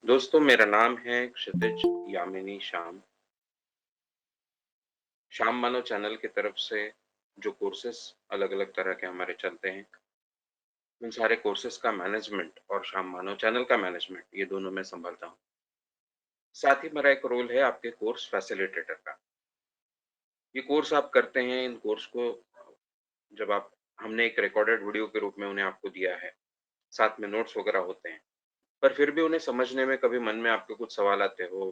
दोस्तों, मेरा नाम है क्षितिज यामिनी श्याम। श्याम मानव चैनल की तरफ से जो कोर्सेज़ अलग-अलग तरह के हमारे चलते हैं, उन सारे कोर्सेज़ का मैनेजमेंट और श्याम मानव चैनल का मैनेजमेंट ये दोनों मैं सँभालता हूँ। साथ ही मेरा एक रोल है आपके कोर्स फैसिलिटेटर का। ये कोर्स आप करते हैं, इन कोर्स को जब आप हमने एक रिकॉर्डेड वीडियो के रूप में उन्हें आपको दिया है, साथ में नोट्स वगैरह होते हैं। पर फिर भी उन्हें समझने में कभी मन में आपके कुछ सवाल आते हो,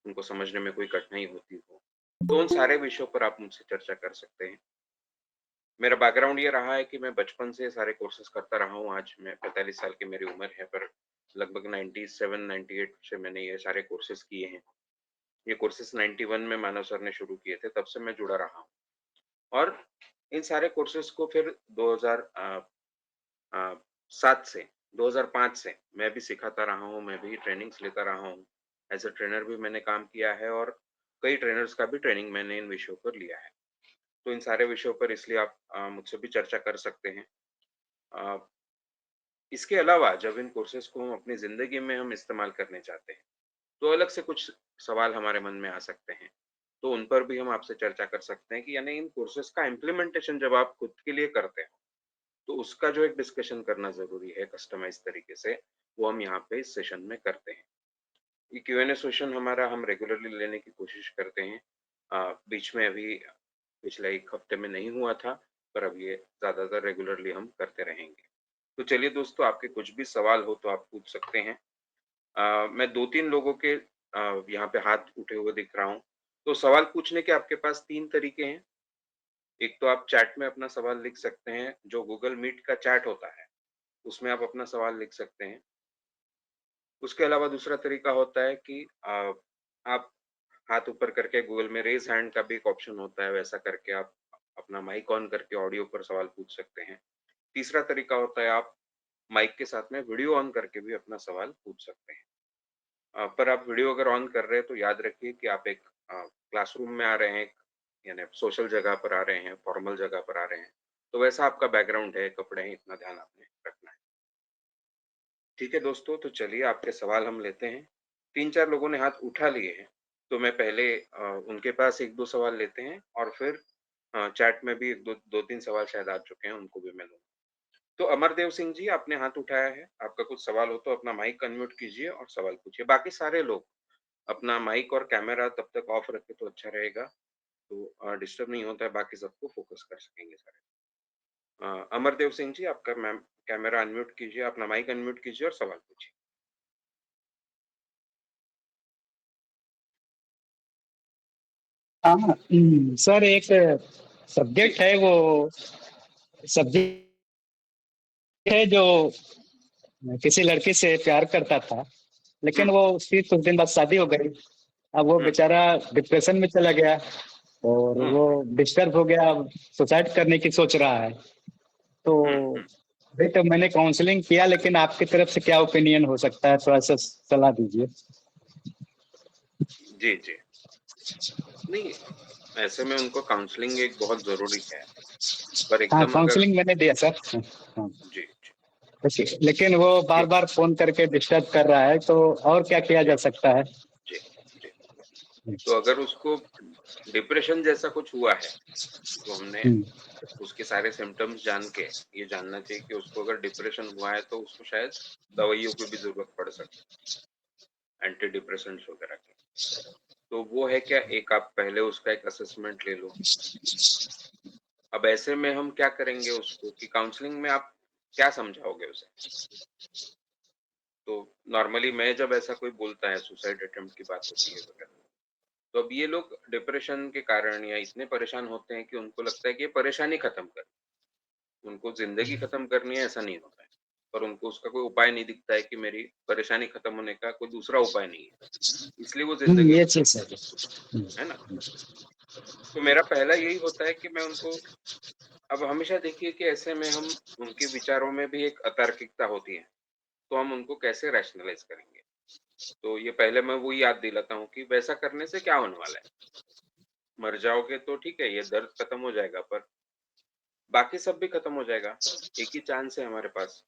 उनको समझने में कोई कठिनाई होती हो, तो उन सारे विषयों पर आप मुझसे चर्चा कर सकते हैं। मेरा बैकग्राउंड ये रहा है कि मैं बचपन से सारे कोर्सेज़ करता रहा हूँ, आज मैं 45 साल की मेरी उम्र है, पर लगभग 97-98 से मैंने ये सारे कोर्सेज़ किए हैं। ये कोर्सेज़ 91 में मानव सर ने शुरू किए थे, तब से मैं जुड़ा रहा हूँ और इन सारे कोर्सेज़ को फिर 7 से 2005 से मैं भी सिखाता रहा हूँ, मैं भी ट्रेनिंग्स लेता रहा हूँ। एज़ अ ट्रेनर भी मैंने काम किया है और कई ट्रेनर्स का भी ट्रेनिंग मैंने इन विषयों पर लिया है। तो इन सारे विषयों पर इसलिए आप मुझसे भी चर्चा कर सकते हैं। अ, इसके अलावा जब इन कोर्सेज़ को हम अपनी ज़िंदगी में हम इस्तेमाल करने चाहते हैं, तो अलग से कुछ सवाल हमारे मन में आ सकते हैं। तो उन पर भी हम आपसे चर्चा कर सकते हैं कि यानी इन कोर्सेज़ का इम्प्लीमेंटेशन जब आप खुद के लिए करते हो, तो उसका जो एक डिस्कशन करना ज़रूरी है कस्टमाइज़ तरीके से, वो हम यहाँ पे इस सेशन में करते हैं। ये क्यू-एन-ए सेशन हमारा हम रेगुलरली लेने की कोशिश करते हैं। बीच में अभी पिछले 1 हफ्ते में नहीं हुआ था, पर अब ये ज़्यादातर रेगुलरली हम करते रहेंगे। तो चलिए दोस्तों, आपके कुछ भी सवाल हो तो आप पूछ सकते हैं। मैं 2-3 लोगों के यहाँ पे हाथ उठे हुए दिख रहा हूँ। तो सवाल पूछने के आपके पास 3 तरीके हैं। एक तो आप चैट में अपना सवाल लिख सकते हैं, जो गूगल मीट का चैट होता है, उसमें आप अपना सवाल लिख सकते हैं। उसके अलावा दूसरा तरीका होता है कि आप हाथ ऊपर करके गूगल में रेज़ हैंड का भी एक ऑप्शन होता है, वैसा करके आप अपना माइक ऑन करके ऑडियो पर सवाल पूछ सकते हैं। तीसरा तरीका होता है आप माइक के साथ में वीडियो ऑन करके भी अपना सवाल पूछ सकते हैं। पर आप वीडियो अगर ऑन कर रहे हैं तो याद रखिए कि आप एक क्लासरूम में आ रहे हैं, यानी सोशल जगह पर आ रहे हैं, फॉर्मल जगह पर आ रहे हैं। तो वैसा आपका बैकग्राउंड है, कपड़े हैं, इतना ध्यान आपने रखना है। ठीक है दोस्तों, तो चलिए आपके सवाल हम लेते हैं। 3-4 लोगों ने हाथ उठा लिए हैं, तो मैं पहले उनके पास 1-2 सवाल लेते हैं और फिर चैट में भी 1-2 2-3 सवाल शायद आ चुके हैं, उनको भी मैं लूँगा। तो अमरदेव सिंह जी, आपने हाथ उठाया है, आपका कुछ सवाल हो तो अपना माइक अनम्यूट कीजिए और सवाल पूछिए। बाकी सारे लोग अपना माइक और कैमरा तब तक ऑफ रखें तो अच्छा रहेगा, तो डिस्टर्ब नहीं होता है, बाकी सबको फ़ोकस कर सकेंगे सारे। अमरदेव सिंह जी, आपका मैम कैमरा अनम्यूट कीजिए, अपना माइक अनम्यूट कीजिए और सवाल पूछिए। हाँ, सर एक जी। सब्जेक्ट है वो सब्जेक्ट है जो किसी लड़की से प्यार करता था, हुँ, लेकिन वो उसकी कुछ दिन बाद शादी हो गई। अब वो हुँ, बेचारा डिप्रेशन में चला गया और हुँ, वो डिस्टर्ब हो गया, अब सुसाइड करने की सोच रहा है। तो हुँ, हुँ। अभी तो मैंने काउंसलिंग किया, लेकिन आपकी तरफ से क्या ओपिनियन हो सकता है, थोड़ा सा सलाह दीजिए। जी, जी। नहीं, ऐसे में उनको काउंसलिंग एक बहुत ज़रूरी है, पर हाँ, एकदम अगर काउंसलिंग मैंने दिया सर। हाँ, जी, जी, लेकिन वो बार ठीक, बार फोन करके डिस्टर्ब कर रहा है, तो और क्या किया जी, जा सकता है? जी, जी। तो अगर उसको डिप्रेशन जैसा कुछ हुआ है, तो हमने हम्म, उसके सारे सिम्पटम्स जान के ये जानना चाहिए कि उसको अगर डिप्रेशन हुआ है, तो उसको शायद दवाइयों की भी ज़रूरत पड़ सकती है, एंटी डिप्रेसेंट्स वगैरह की। तो वो है क्या, एक आप पहले उसका एक असेसमेंट ले लो। अब ऐसे में हम क्या करेंगे उसको कि काउंसलिंग में आप क्या समझाओगे उसे? तो नॉर्मली मैं जब ऐसा कोई बोलता है, सुसाइड अटेम्प्ट की बात होती है वगैरह, तो अब ये लोग डिप्रेशन के कारण या इतने परेशान होते हैं कि उनको लगता है कि ये परेशानी खत्म कर, उनको ज़िंदगी खत्म करनी है, ऐसा नहीं होता है। पर उनको उसका कोई उपाय नहीं दिखता है कि मेरी परेशानी खत्म होने का कोई दूसरा उपाय नहीं है, इसलिए वो ज़िंदगी ये खत्म चीज है। करते हैं, है ना? तो मेरा पहला यही होता है कि मैं उनको, अब हमेशा देखिए कि ऐसे में हम उनके विचारों में भी एक अतार्किकता होती है, तो हम उनको कैसे रैशनलाइज़ करेंगे? तो ये पहले मैं वो याद दिलाता हूँ कि वैसा करने से क्या होने वाला है? मर जाओगे तो ठीक है, ये दर्द खत्म हो जाएगा, पर बाकी सब भी खत्म हो जाएगा। एक ही चांस है हमारे पास।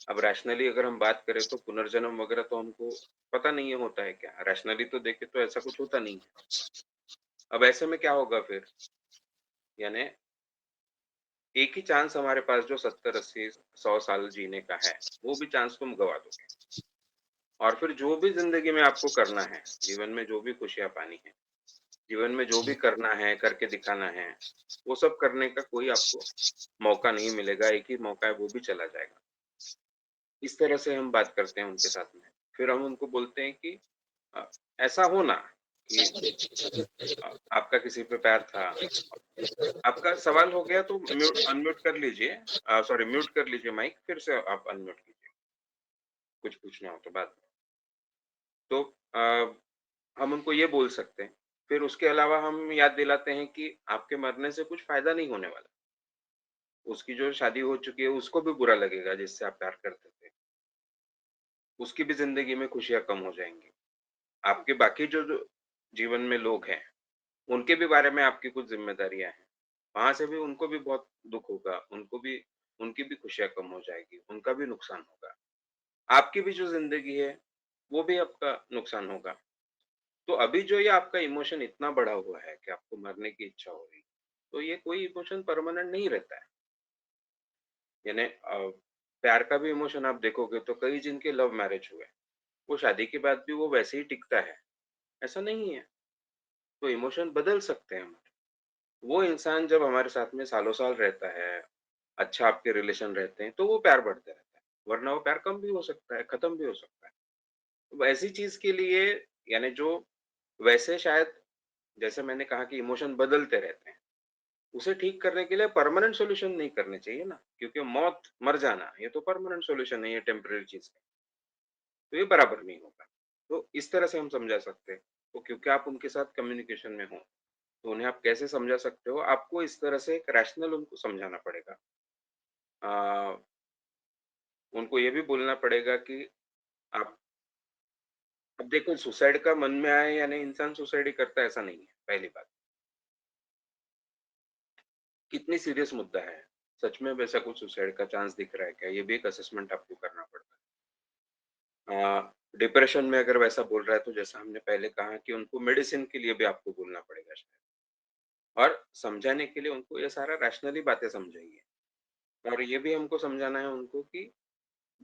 अब रैशनली अगर हम बात करें तो पुनर्जन्म वगैरह तो हमको पता नहीं है होता है क्या? रैशनली तो देखें तो ऐसा कुछ होता नहीं है। अब ऐसे में क्या होगा फिर? यानी एक ही चांस हमारे पास जो 70, 80, 100 साल जीने का है, वो भी चांस तुम गँवा दोगे। और फिर जो भी ज़िंदगी में आपको करना है, जीवन में जो भी खुशियाँ पानी है, जीवन में जो भी करना है, करके दिखाना है, वो सब करने का कोई आपको मौका नहीं मिलेगा, एक ही मौका है वो भी चला जाएगा। इस तरह से हम बात करते हैं उनके साथ में। फिर हम उनको बोलते हैं कि अ, ऐसा हो ना कि आपका किसी पे प्यार था। आपका सवाल हो गया तो अनम्यूट कर लीजिए सॉरी म्यूट कर लीजिए माइक, फिर से आप अनम्यूट कीजिए, कुछ पूछना हो तो बाद में। तो हम उनको ये बोल सकते हैं। फिर उसके अलावा हम याद दिलाते हैं कि आपके मरने से कुछ फ़ायदा नहीं होने वाला। उसकी जो शादी हो चुकी है, उसको भी बुरा लगेगा जिससे आप प्यार करते थे। उसकी भी ज़िंदगी में खुशियाँ कम हो जाएँगी। आपके बाकी जो जीवन में लोग हैं, उनके भी बारे में आपकी कुछ ज़िम्मेदारियाँ हैं। वहाँ से भी उनको भी बहुत दुःख होगा, उनकी भी खुशियाँ कम हो जाएगी, उनका भी नुकसान होगा। आपकी भी जो ज़िंदगी है, वो भी आपका नुकसान होगा। तो अभी जो ये आपका इमोशन इतना बढ़ा हुआ है कि आपको मरने की इच्छा हो रही, तो ये कोई इमोशन परमानेंट नहीं रहता है। यानी प्यार का भी इमोशन आप देखोगे तो कई जिनके लव मैरिज हुए, वो शादी के बाद भी वो वैसे ही टिकता है, ऐसा नहीं है। तो इमोशन बदल सकते हैं हमारे। वो इंसान जब हमारे साथ में सालों-साल रहता है, अच्छा आपके रिलेशन रहते हैं, तो वो प्यार बढ़ता रहता है, वरना वो प्यार कम भी हो सकता है, खत्म भी हो सकता है। तो ऐसी चीज़ के लिए यानी जो वैसे शायद जैसे मैंने कहा कि इमोशन बदलते रहते हैं, उसे ठीक करने के लिए परमानेंट सॉल्यूशन नहीं करने चाहिए ना, क्योंकि मौत, मर जाना, ये तो परमानेंट सॉल्यूशन नहीं है टेम्परेरी चीज़ का, तो ये बराबर नहीं होगा। तो इस तरह से हम समझा सकते हैं, तो क्योंकि आप उनके साथ कम्युनिकेशन में हो, तो उन्हें आप कैसे समझा सकते हो? आपको इस तरह से एक रैशनल उनको समझाना पड़ेगा। अ, उनको ये भी बोलना पड़ेगा कि आप अब देखो सुसाइड का मन में आए या नहीं, इंसान सुसाइड ही करता है ऐसा नहीं है, पहली बात। कितनी सीरियस मुद्दा है। सच में वैसा कुछ सुसाइड का चांस दिख रहा है क्या? ये भी एक असेसमेंट आपको करना पड़ता है। डिप्रेशन में अगर वैसा बोल रहा है तो जैसा हमने पहले कहा कि उनको मेडिसिन के लिए भी आपको बोलना पड़ेगा शायद। और समझाने के लिए उनको ये सारा रैशनली बातें समझाइए। और ये भी हमको समझाना है उनको कि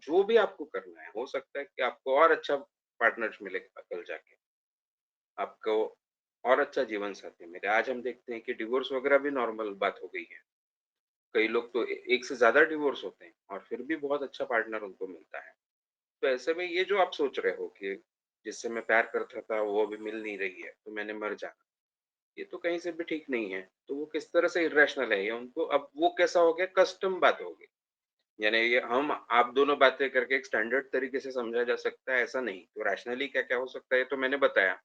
जो भी आपको करना है, हो सकता है कि आपको और अच्छा पार्टनर मिलेगा कल जाके, आपको और अच्छा जीवन साथी मिले। आज हम देखते हैं कि डिवोर्स वगैरह भी नॉर्मल बात हो गई है। कई लोग तो एक से ज़्यादा डिवोर्स होते हैं और फिर भी बहुत अच्छा पार्टनर उनको मिलता है। तो ऐसे में ये जो आप सोच रहे हो कि जिससे मैं प्यार करता था वो अभी मिल नहीं रही है, तो मैंने मर जाना, ये तो कहीं से भी ठीक नहीं है। तो वो किस तरह से इर्रेशनल है, ये उनको अब वो कैसा हो गया, कस्टम बात हो गई। यानी ये हम आप दोनों बातें करके एक स्टैंडर्ड तरीके से समझा जा सकता है, ऐसा नहीं। तो रैशनली क्या-क्या हो सकता है, ये तो मैंने बताया।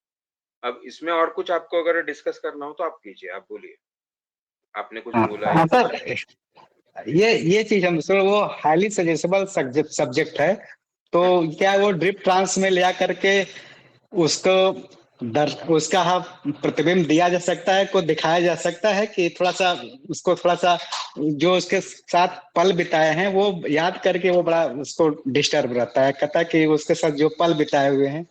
अब इसमें और कुछ आपको अगर डिस्कस करना हो तो आप कीजिए, आप बोलिए। आपने कुछ हाँ बोला हाँ या सर, कुछ ये चीज हम सर वो हाईली सजेबल सब्जेक्ट सब्जेक्ट है। तो हुँ, क्या वो ड्रिप ट्रांस में ले जा करके उसको दर उसका प्रतिबिंब दिया जा सकता है, को दिखाया जा सकता है कि थोड़ा सा उसको थोड़ा सा जो उसके साथ पल बिताए हैं वो याद करके वो बड़ा उसको डिस्टर्ब रहता है, कहता है कि उसके साथ जो पल बिताए हुए हैं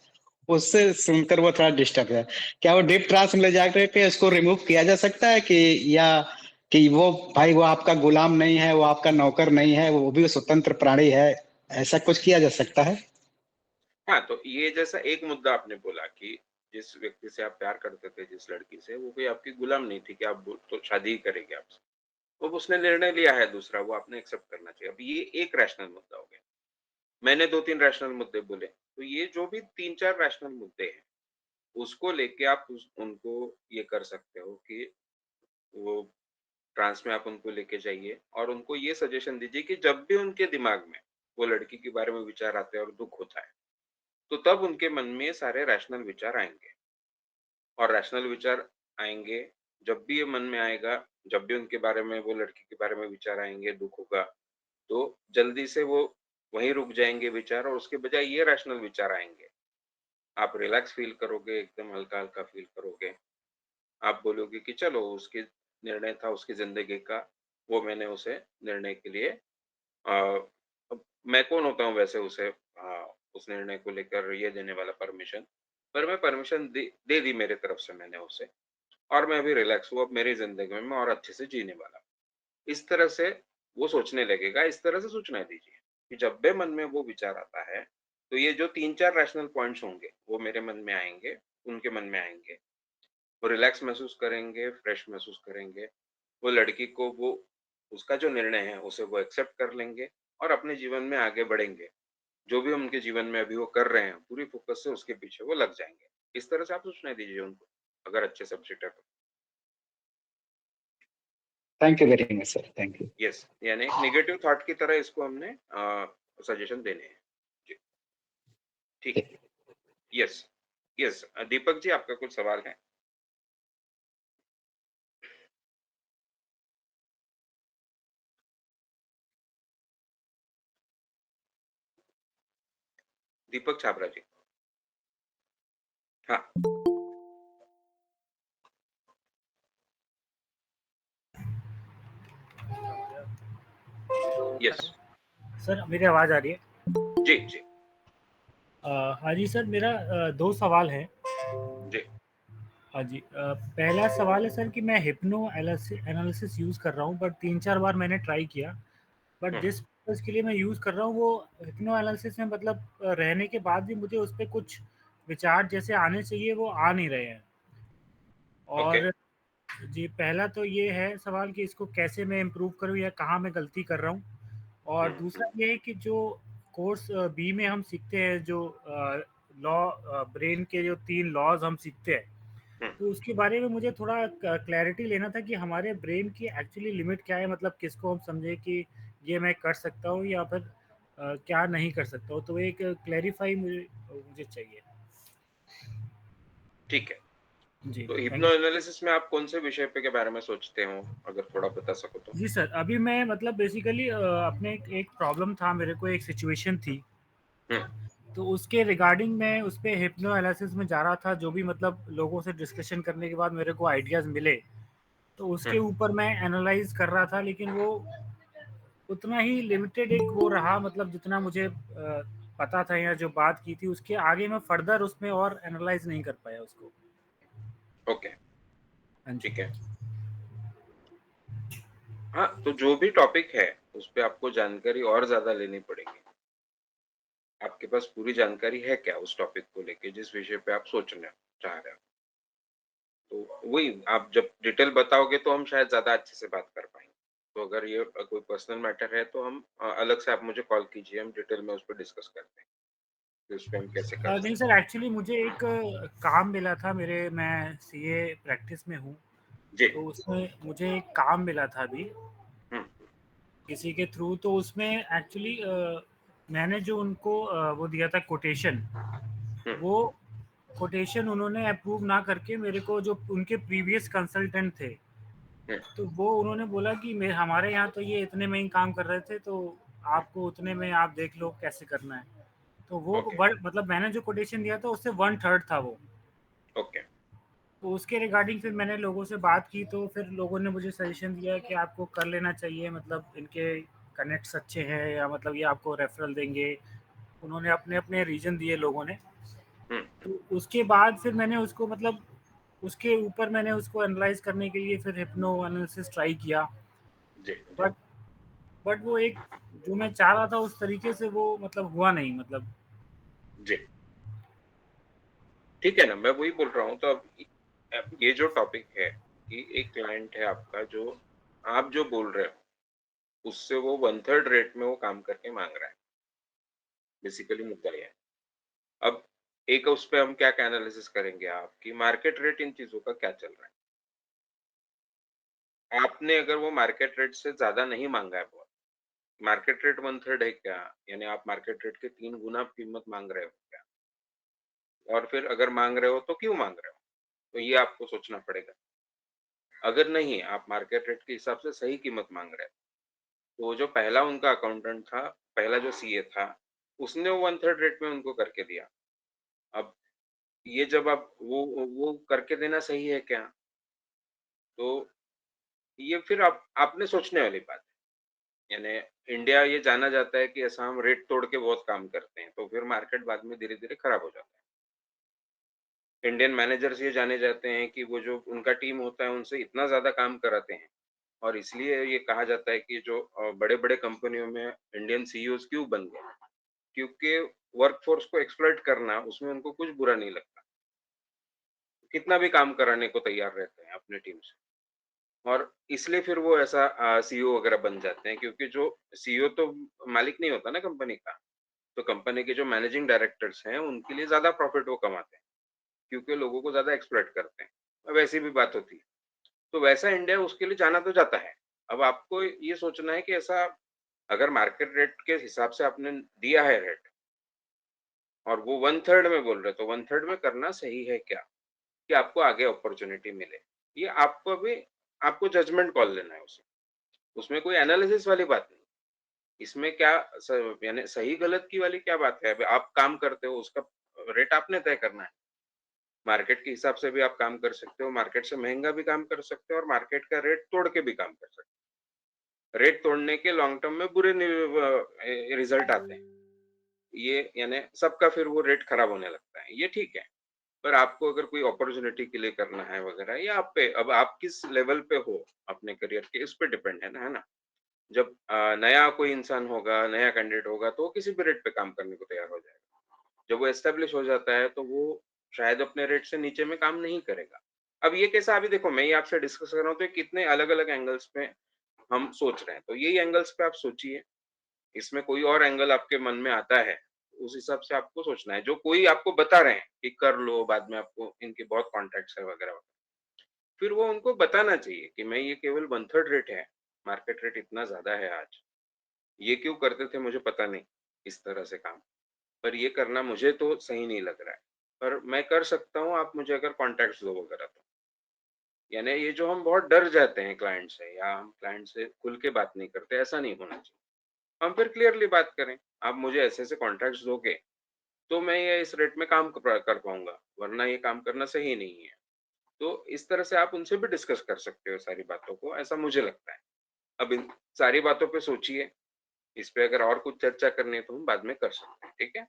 उससे सुनकर वो थोड़ा डिस्टर्ब है। क्या वो डीप ट्रांस में ले जाकर के उसको रिमूव किया जा सकता है कि या कि वो भाई वो आपका गुलाम नहीं है, वो आपका नौकर नहीं है, वो भी स्वतंत्र प्राणी है, ऐसा कुछ किया जा सकता है? हाँ, तो ये जैसा एक मुद्दा आपने बोला कि जिस व्यक्ति से आप प्यार करते थे, जिस लड़की से, वो कोई आपकी गुलाम नहीं थी कि आप वो तो शादी ही करेंगे आपसे। अब उसने निर्णय लिया है दूसरा, वो आपने एक्सेप्ट करना चाहिए। अब ये एक रैशनल मुद्दा हो गया। मैंने 2-3 रैशनल मुद्दे बोले, तो ये जो भी 3-4 रैशनल मुद्दे हैं, उसको लेके आप उनको ये कर सकते हो कि वो ट्रांस में आप उनको लेके जाइए और उनको ये सजेशन दीजिए कि जब भी उनके दिमाग में वो लड़की के बारे में विचार आते हैं और दुःख होता है, तो तब उनके मन में सारे रैशनल विचार आएँगे। और रैशनल विचार आएँगे, जब भी ये मन में आएगा, जब भी उनके बारे में वो लड़की के बारे में विचार आएँगे, दुःख होगा, तो जल्दी से वो वहीं रुक जाएँगे विचार और उसके बजाय ये रैशनल विचार आएँगे। आप रिलैक्स फ़ील करोगे, एकदम हल्का-हल्का फ़ील करोगे। आप बोलोगे कि चलो उसकी निर्णय था उसकी ज़िंदगी का, वो मैंने उसे निर्णय के लिए अब मैं कौन होता हूँ वैसे उसे उस निर्णय को लेकर ये देने वाला परमिशन, पर मैं परमिशन दे दी मेरी तरफ से मैंने उसे और मैं अभी रिलैक्स हूँ, अब मेरी ज़िंदगी में मैं और अच्छे से जीने वाला हूँ। इस तरह से वो सोचने लगेगा, इस तरह से सोचना दीजिए, कि जब भी मन में वो विचार आता है, तो ये जो 3-4 रैशनल पॉइंट्स होंगे, वो मेरे मन में आएँगे, उनके मन में आएँगे। वो रिलैक्स महसूस करेंगे, फ्रेश महसूस करेंगे। वो लड़की को वो उसका जो निर्णय है, उसे वो एक्सेप्ट कर लेंगे और अपने जीवन में आगे बढ़ेंगे। जो भी उनके जीवन में अभी वो कर रहे हैं, पूरी फ़ोकस से उसके पीछे वो लग जाएँगे। इस तरह से आप सोचने दीजिए उनको, अगर अच्छे सब्जेक्ट है तो। Thank you very much sir, thank you. Yes, यानी एक नेगेटिव थॉट की तरह इसको हमने सजेशन देने हैं। जी, ठीक है। यस, यस दीपक जी आपका कुछ सवाल है? दीपक छाबरा जी। हाँ, यस। सर मेरी आवाज़ आ रही है? जी, जी, हाँ जी सर, मेरा 2 सवाल हैं। जी। हाँ जी, पहला सवाल है सर कि मैं हिप्नो एनालिसिस यूज़ कर रहा हूँ, बट 3-4 बार मैंने ट्राई किया, बट हुँ, जिस पर्पज़ के लिए मैं यूज़ कर रहा हूँ वो हिप्नो एनालिसिस में मतलब रहने के बाद भी मुझे उस पे कुछ विचार जैसे आने चाहिए वो आ नहीं रहे हैं। ओके। और जी, पहला तो ये है सवाल कि इसको कैसे मैं इम्प्रूव करूँ या कहाँ मैं गलती कर रहा हूँ? हुँ, और दूसरा हुँ, ये है कि जो कोर्स बी में हम सीखते हैं जो लॉ ब्रेन के जो 3 लॉज़ हम सीखते हैं, हुँ, तो उसके बारे में मुझे थोड़ा क क्लैरिटी लेना था कि हमारे ब्रेन की एक्चुअली लिमिट क्या है? मतलब किसको हम समझें कि ये मैं कर सकता हूँ या फिर क्या नहीं कर सकता हूँ? तो एक क्लैरिफ़ाई मुझे चाहिए। ठीक है। जी, तो थैंक हिप्नो यू। एनालिसिस में आप कौन से विषय पे के बारे में सोचते हो? अगर थोड़ा बता सको तो? जी सर, अभी मैं मतलब बेसिकली अपने एक एक प्रॉब्लम था मेरे को, एक सिचुएशन थी, हुँ, तो उसके रिगार्डिंग मैं उस पे हिप्नो एनालिसिस में जा रहा था, जो भी मतलब लोगों से डिस्कशन करने के बाद मेरे को आइडियाज़ मिले, तो हुँ, उसके ऊपर मैं एनालाइज़ कर रहा था, लेकिन वो उतना ही लिमिटेड एक वो रहा मतलब जितना मुझे पता था या जो बात की थी, उसके आगे मैं फर्दर उसमें और एनालाइज़ नहीं कर पाया उसको। ओके, हाँ जी। ठीक है। हाँ, तो जो भी टॉपिक है, उस पे आपको जानकारी और ज़्यादा लेनी पड़ेगी। आपके पास पूरी जानकारी है क्या उस टॉपिक को लेके, जिस विषय पे आप सोचना चाह रहे हो? तो वही आप जब डिटेल बताओगे तो हम शायद ज़्यादा अच्छे से बात कर पाएँगे। तो अगर ये कोई पर्सनल मैटर है तो हम अलग से आप मुझे कॉल कीजिए, हम डिटेल में उस पे डिस्कस करते हैं, कि उस पे हम कैसे कर नहीं सकते सर, एक्चुअली मुझे एक काम मिला था, मैं सीए प्रैक्टिस में हूँ, हैं। जी। तो उसमें मुझे एक काम मिला था अभी हुँ, किसी के थ्रू, तो उसमें एक्चुअली मैंने जो उनको वो दिया था कोटेशन, हुँ, वो कोटेशन उन्होंने अप्रूव ना करके मेरे को, जो उनके प्रीवियस कंसल्टेंट थे, हुँ, तो वो उन्होंने बोला कि मैं हमारे यहाँ तो ये इतने में ही काम कर रहे थे, तो हुँ, आपको उतने में आप देख लो कैसे करना है। तो वो ओके, मतलब मैंने जो कोटेशन दिया था उससे 1/3 था वो। ओके, तो उसके रिगार्डिंग फिर मैंने लोगों से बात की, तो फिर लोगों ने मुझे सजेशन दिया कि आपको कर लेना चाहिए, मतलब इनके कनेक्ट्स अच्छे हैं या मतलब ये आपको रेफरल देंगे। उन्होंने अपने-अपने रीज़न दिए लोगों ने। हुँ, हुँ, तो उसके बाद फिर मैंने उसको मतलब उसके ऊपर मैंने उसको एनालाइज़ करने के लिए फिर हिप्नो एनालिसिस ट्राई किया। जी, जी, बट बट वो एक जो मैं चाह रहा था उस तरीके से वो मतलब हुआ नहीं मतलब। जी। ठीक है ना, मैं वही बोल रहा हूँ तो अब ये जो टॉपिक है कि एक क्लाइंट है आपका जो आप जो बोल रहे हो, उससे वो 1/3 रेट में वो काम करके माँग रहा है। बेसिकली मुद्दा ये है। अब एक उस पे हम क्या-क्या एनालिसिस करेंगे आप कि मार्केट रेट इन चीज़ों का क्या चल रहा है। आपने अगर वो मार्केट रेट से ज़्यादा नहीं माँगा है बहुत, मार्केट रेट 1/3 है क्या? यानी आप मार्केट रेट के 3 गुना कीमत माँग रहे हो क्या? और फिर अगर माँग रहे हो तो क्यों माँग रहे हो? तो ये आपको सोचना पड़ेगा। अगर नहीं, आप मार्केट रेट के हिसाब से सही कीमत माँग रहे हो, तो वो जो पहला उनका अकाउंटेंट था, पहला जो सीए था, उसने वो 1/3 रेट में उनको करके दिया। अब ये जब आप वो करके देना सही है क्या? तो ये फिर आप आपने सोचने वाली बात है। यानी इंडिया ये जाना जाता है कि ऐसा हम रेट तोड़ के बहुत काम करते हैं, तो फिर मार्केट बाद में धीरे-धीरे खराब हो जाता है। इंडियन मैनेजर्स ये जाने जाते हैं कि वो जो उनका टीम होता है, उनसे इतना ज़्यादा काम कराते हैं और इसलिए ये कहा जाता है कि जो बड़े-बड़े कंपनियों में इंडियन सीईओज़ क्यों बन गए? क्योंकि वर्कफ़ोर्स को एक्सप्लॉइट करना, उसमें उनको कुछ बुरा नहीं लगता। कितना भी काम कराने को तैयार रहते हैं अपनी टीम से। और इसलिए फिर वो ऐसा सीईओ वगैरह बन जाते हैं क्योंकि जो सीईओ तो मालिक नहीं होता ना कंपनी का, तो कंपनी के जो मैनेजिंग डायरेक्टर्स हैं, उनके लिए ज़्यादा प्रॉफिट वो कमाते हैं, क्योंकि लोगों को ज़्यादा एक्सप्लॉइट करते हैं। वैसी भी बात होती है। तो वैसा इंडिया उसके लिए जाना तो जाता है। अब आपको ये सोचना है कि ऐसा अगर मार्केट रेट के हिसाब से आपने दिया है रेट और वो 1/3 में बोल रहे हैं, तो 1/3 में करना सही है क्या? कि आपको आगे अपॉर्च्युनिटी मिले। ये आपको अभी आपको जजमेंट कॉल लेना है उसमें। उसमें कोई एनालिसिस वाली बात नहीं। इसमें क्या स यानी सही-गलत की वाली क्या बात है? अभी आप काम करते हो, उसका रेट आपने तय करना है। मार्केट के हिसाब से भी आप काम कर सकते हो, मार्केट से महँगा भी काम कर सकते हो और मार्केट का रेट तोड़ के भी काम कर सकते हो। रेट तोड़ने के लॉन्ग टर्म में बुरे रिज़ल्ट आते हैं। ये यानी सबका फिर वो रेट खराब होने लगता है, ये ठीक है। पर आपको अगर कोई अपॉर्च्युनिटी के लिए करना है वगैरह या आप पे अब आप किस लेवल पे हो अपने करियर के, इस पे डिपेंड है ना? जब नया कोई इंसान होगा, नया कैंडिडेट होगा, तो वो किसी भी रेट पे काम करने को तैयार हो जाएगा। जब वो एस्टेब्लिश हो जाता है, तो वो शायद अपने रेट से नीचे में काम नहीं करेगा। अब ये कैसा अभी देखो मैं ये आपसे डिस्कस कर रहा हूँ, तो ये कितने अलग-अलग एंगल्स पे हम सोच रहे हैं। तो यही एंगल्स पे आप सोचिए, इसमें कोई और एंगल आपके मन में आता है, उस हिसाब से आपको सोचना है। जो कोई आपको बता रहे हैं कि कर लो, बाद में आपको इनके बहुत कॉन्टैक्ट्स है वगैरह, फिर वो उनको बताना चाहिए कि मैं ये केवल 1/3 रेट है, मार्केट रेट इतना ज़्यादा है आज। ये क्यों करते थे मुझे पता नहीं, इस तरह से काम। पर ये करना मुझे तो सही नहीं लग रहा है। पर मैं कर सकता हूँ, आप मुझे अगर कॉन्टैक्ट्स दो वगैरह तो। यानी ये जो हम बहुत डर जाते हैं क्लाइंट से या हम क्लाइंट से खुल के बात नहीं करते, ऐसा नहीं होना चाहिए। हम फिर क्लियरली बात करें, आप मुझे ऐसे-ऐसे कॉन्ट्रैक्ट्स दोगे, तो मैं ये इस रेट में काम कर पाऊँगा, वरना ये काम करना सही नहीं है। तो इस तरह से आप उनसे भी डिस्कस कर सकते हो सारी बातों को, ऐसा मुझे लगता है। अब इन सारी बातों पे सोचिए, इस पे अगर और कुछ चर्चा करनी है तो हम बाद में कर सकते हैं, ठीक है?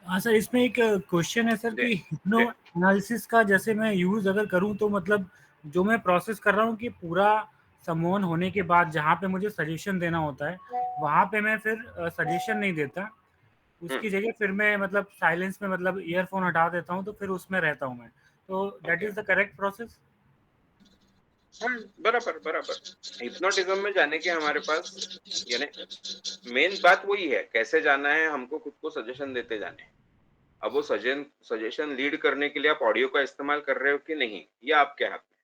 हाँ सर, इसमें एक क्वेश्चन है सर जी, कि हिप्नो जी। एनालिसिस का जैसे मैं यूज़ अगर करूँ तो मतलब जो मैं प्रोसेस कर रहा हूँ कि पूरा सम्मोहन होने के बाद जहाँ पे मुझे सजेशन देना होता है, वहाँ पे मैं फिर सजेशन नहीं देता। हुँ, उसकी जगह फिर मैं मतलब साइलेंस में मतलब ईयरफ़ोन हटा देता हूँ, तो फिर उसमें रहता हूँ मैं। तो that okay. Is the correct process? हाँ, बराबर, बराबर। हिप्नोटिज़्म में जाने के हमारे पास यानी मेन बात वही है, कैसे जाना है, हमको खुद को सजेशन देते जाने हैं। अब वो सजेशन लीड करने के लिए आप ऑडियो का इस्तेमाल कर रहे हो कि नहीं, ये आपके हाथ में है।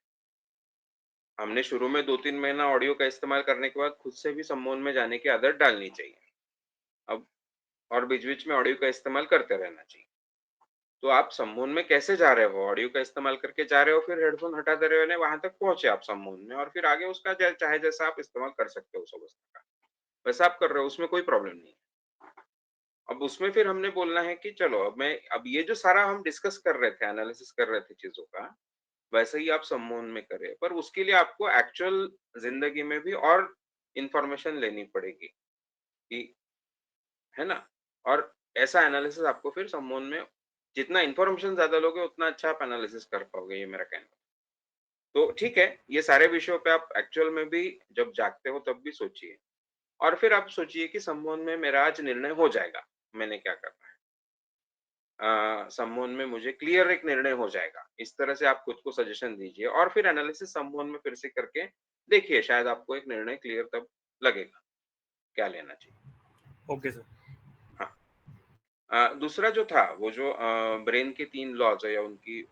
हमने शुरू में 2-3 महीना ऑडियो का इस्तेमाल करने के बाद खुद से भी सम्मोहन में जाने की आदत डालनी चाहिए। अब और बीच-बीच में ऑडियो का इस्तेमाल करते रहना चाहिए। तो आप सम्मोहन में कैसे जा रहे हो? ऑडियो का इस्तेमाल करके जा रहे हो, फिर हेडफ़ोन हटा दे रहे हो, यानी वहाँ तक पहुँचे आप सम्मोहन में और फिर आगे उसका चाहे जैसा आप इस्तेमाल कर सकते हो उस अवस्था का। वैसा आप कर रहे हो, उसमें कोई प्रॉब्लम नहीं है। अब उसमें फिर हमने बोलना है कि चलो अब ये जो सारा हम डिस्कस कर रहे थे, एनालिसिस कर रहे थे चीज़ों का, वैसे ही आप सम्मोहन में करें। पर उसके लिए आपको एक्चुअल ज़िंदगी में भी और इन्फॉर्मेशन लेनी पड़ेगी कि है ना? और ऐसा एनालिसिस आपको फिर सम्मोहन में जितना इन्फॉर्मेशन ज़्यादा लोगे, उतना अच्छा आप एनालिसिस कर पाओगे, ये मेरा कहना है। तो ठीक है, ये सारे विषयों पे आप एक्चुअल में भी जब जागते हो तब भी सोचिए और फिर आप सोचिए कि सम्मोहन में मेरा आज निर्णय हो जाएगा, मैंने क्या करना है। सम्मोहन में मुझे क्लियर एक निर्णय हो जाएगा। इस तरह से आप खुद को सजेशन दीजिए और फिर एनालिसिस सम्मोहन में फिर से करके देखिए, शायद आपको एक निर्णय क्लियर तब लगेगा, क्या लेना चाहिए। Okay sir. हाँ। दूसरा जो था वो जो ब्रेन के 3 लॉज़ है या उनकी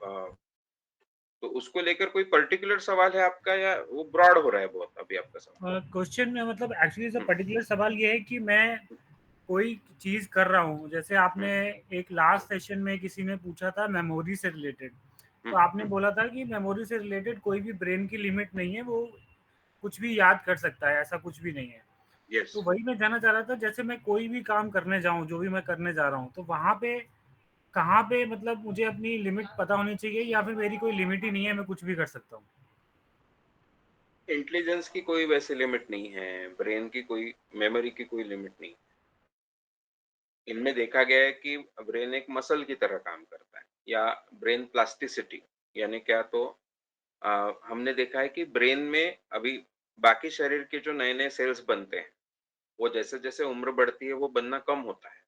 तो उसको लेकर कोई पर्टिकुलर सवाल है आपका या वो ब्रॉड हो रहा है बहुत अभी आपका सवाल? क्वेश्चन में मतलब एक्चुअली सर हुँ, पर्टिकुलर सवाल ये है कि मैं कोई चीज़ कर रहा हूँ, जैसे हुँ, आपने एक लास्ट सेशन में किसी ने पूछा था मेमोरी से रिलेटेड, हुँ, तो आपने बोला था कि मेमोरी से रिलेटेड कोई भी ब्रेन की लिमिट नहीं है, वो कुछ भी याद कर सकता है, ऐसा कुछ भी नहीं है। येस। तो वही मैं जानना चाह रहा था, जैसे मैं कोई भी काम करने जाऊँ, जो भी मैं करने जा रहा हूँ, तो वहाँ पे कहाँ पे मतलब मुझे अपनी लिमिट पता होनी चाहिए या फिर मेरी कोई लिमिट ही नहीं है, मैं कुछ भी कर सकता हूँ? इंटेलिजेंस की कोई वैसे लिमिट नहीं है, ब्रेन की कोई मेमोरी की कोई लिमिट नहीं। इनमें देखा गया है कि ब्रेन एक मसल की तरह काम करता है या ब्रेन प्लास्टिसिटी यानी क्या तो हमने देखा है कि ब्रेन में अभी बाकी शरीर के जो नए-नए सेल्स बनते हैं, वो जैसे-जैसे उम्र बढ़ती है वो बनना कम होता है,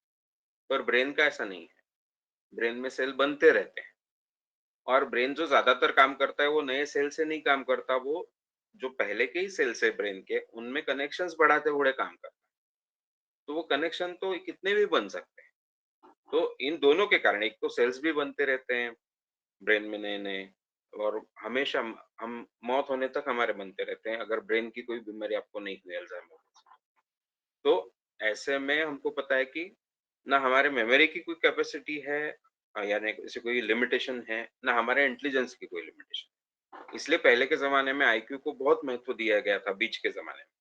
पर ब्रेन का ऐसा नहीं है। ब्रेन में सेल बनते रहते हैं और ब्रेन जो ज़्यादातर काम करता है वो नए सेल से नहीं काम करता, वो जो पहले के ही सेल्स है ब्रेन के, उनमें कनेक्शंस बढ़ाते हुए काम करता है। तो वो कनेक्शन तो कितने भी बन सकते हैं। तो इन दोनों के कारण एक तो सेल्स भी बनते रहते हैं ब्रेन में नए-नए और हमेशा हम मौत होने तक हमारे बनते रहते हैं, अगर ब्रेन की कोई बीमारी आपको नहीं हुई अल्ज़ाइमर की। तो ऐसे में हमको पता है कि ना हमारे मेमोरी की कोई कैपेसिटी है यानी ऐसी कोई लिमिटेशन है, ना हमारे इंटेलिजेंस की कोई लिमिटेशन। इसलिए पहले के ज़माने में आईक्यू को बहुत महत्व दिया गया था बीच के ज़माने में,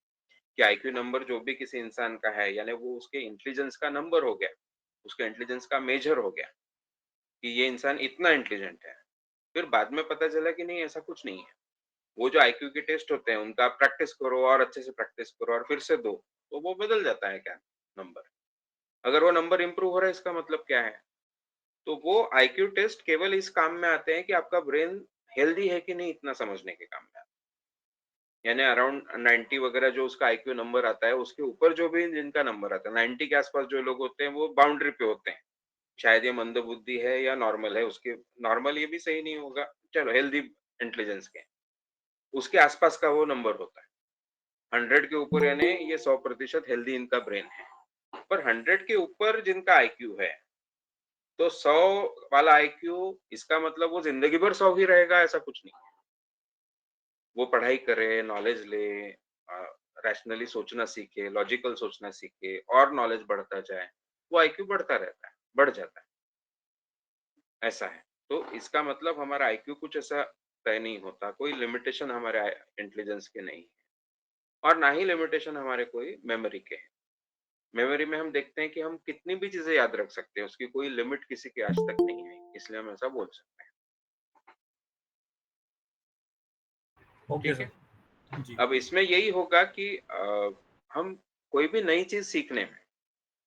कि आईक्यू नंबर जो भी किसी इंसान का है, यानी वो उसके इंटेलिजेंस का नंबर हो गया, उसके इंटेलिजेंस का मेजर हो गया, कि ये इंसान इतना इंटेलिजेंट है। फिर बाद में पता चला कि नहीं ऐसा कुछ नहीं है। वो जो आईक्यू के टेस्ट होते हैं उनका आप प्रैक्टिस करो और अच्छे से प्रैक्टिस करो और फिर से दो, तो वो बदल जाता है क्या नंबर। अगर वो नंबर इम्प्रूव हो रहा है इसका मतलब क्या है? तो वो आईक्यू टेस्ट केवल इस काम में आते हैं कि आपका ब्रेन हेल्दी है कि नहीं इतना समझने के काम में आते हैं। यानी अराउंड 90 वगैरह जो उसका आईक्यू नंबर आता है, उसके ऊपर जो भी जिनका नंबर आता है, 90 के आस-पास जो लोग होते हैं वो बाउंड्री पे होते हैं। शायद ये मंदबुद्धि है या नॉर्मल है, उसके नॉर्मल ये भी सही नहीं होगा, चलो हेल्दी इंटेलिजेंस के। उसके आस-पास का वो नंबर होता है। 100 के ऊपर यानी ये 100% हेल्दी इनका ब्रेन है। पर 100 के ऊपर जिनका आईक्यू है, तो 100 वाला आईक्यू इसका मतलब वो ज़िंदगी भर 100 ही रहेगा ऐसा कुछ नहीं है। वो पढ़ाई करे, नॉलेज ले रैशनली सोचना सीखे, लॉजिकल सोचना सीखे और नॉलेज बढ़ता जाए, वो आईक्यू बढ़ता रहता है, बढ़ जाता है, ऐसा है। तो इसका मतलब हमारा आईक्यू कुछ ऐसा तय नहीं होता, कोई लिमिटेशन हमारे इंटेलिजेंस के नहीं है और ना ही लिमिटेशन हमारे कोई मेमोरी के हैं। मेमोरी में हम देखते हैं कि हम कितनी भी चीज़ें याद रख सकते हैं, उसकी कोई लिमिट किसी की आज तक नहीं आई, इसलिए हम ऐसा बोल सकते हैं। ओके ठीक है? सर। जी। अब इसमें यही होगा कि हम कोई भी नई चीज़ सीखने में,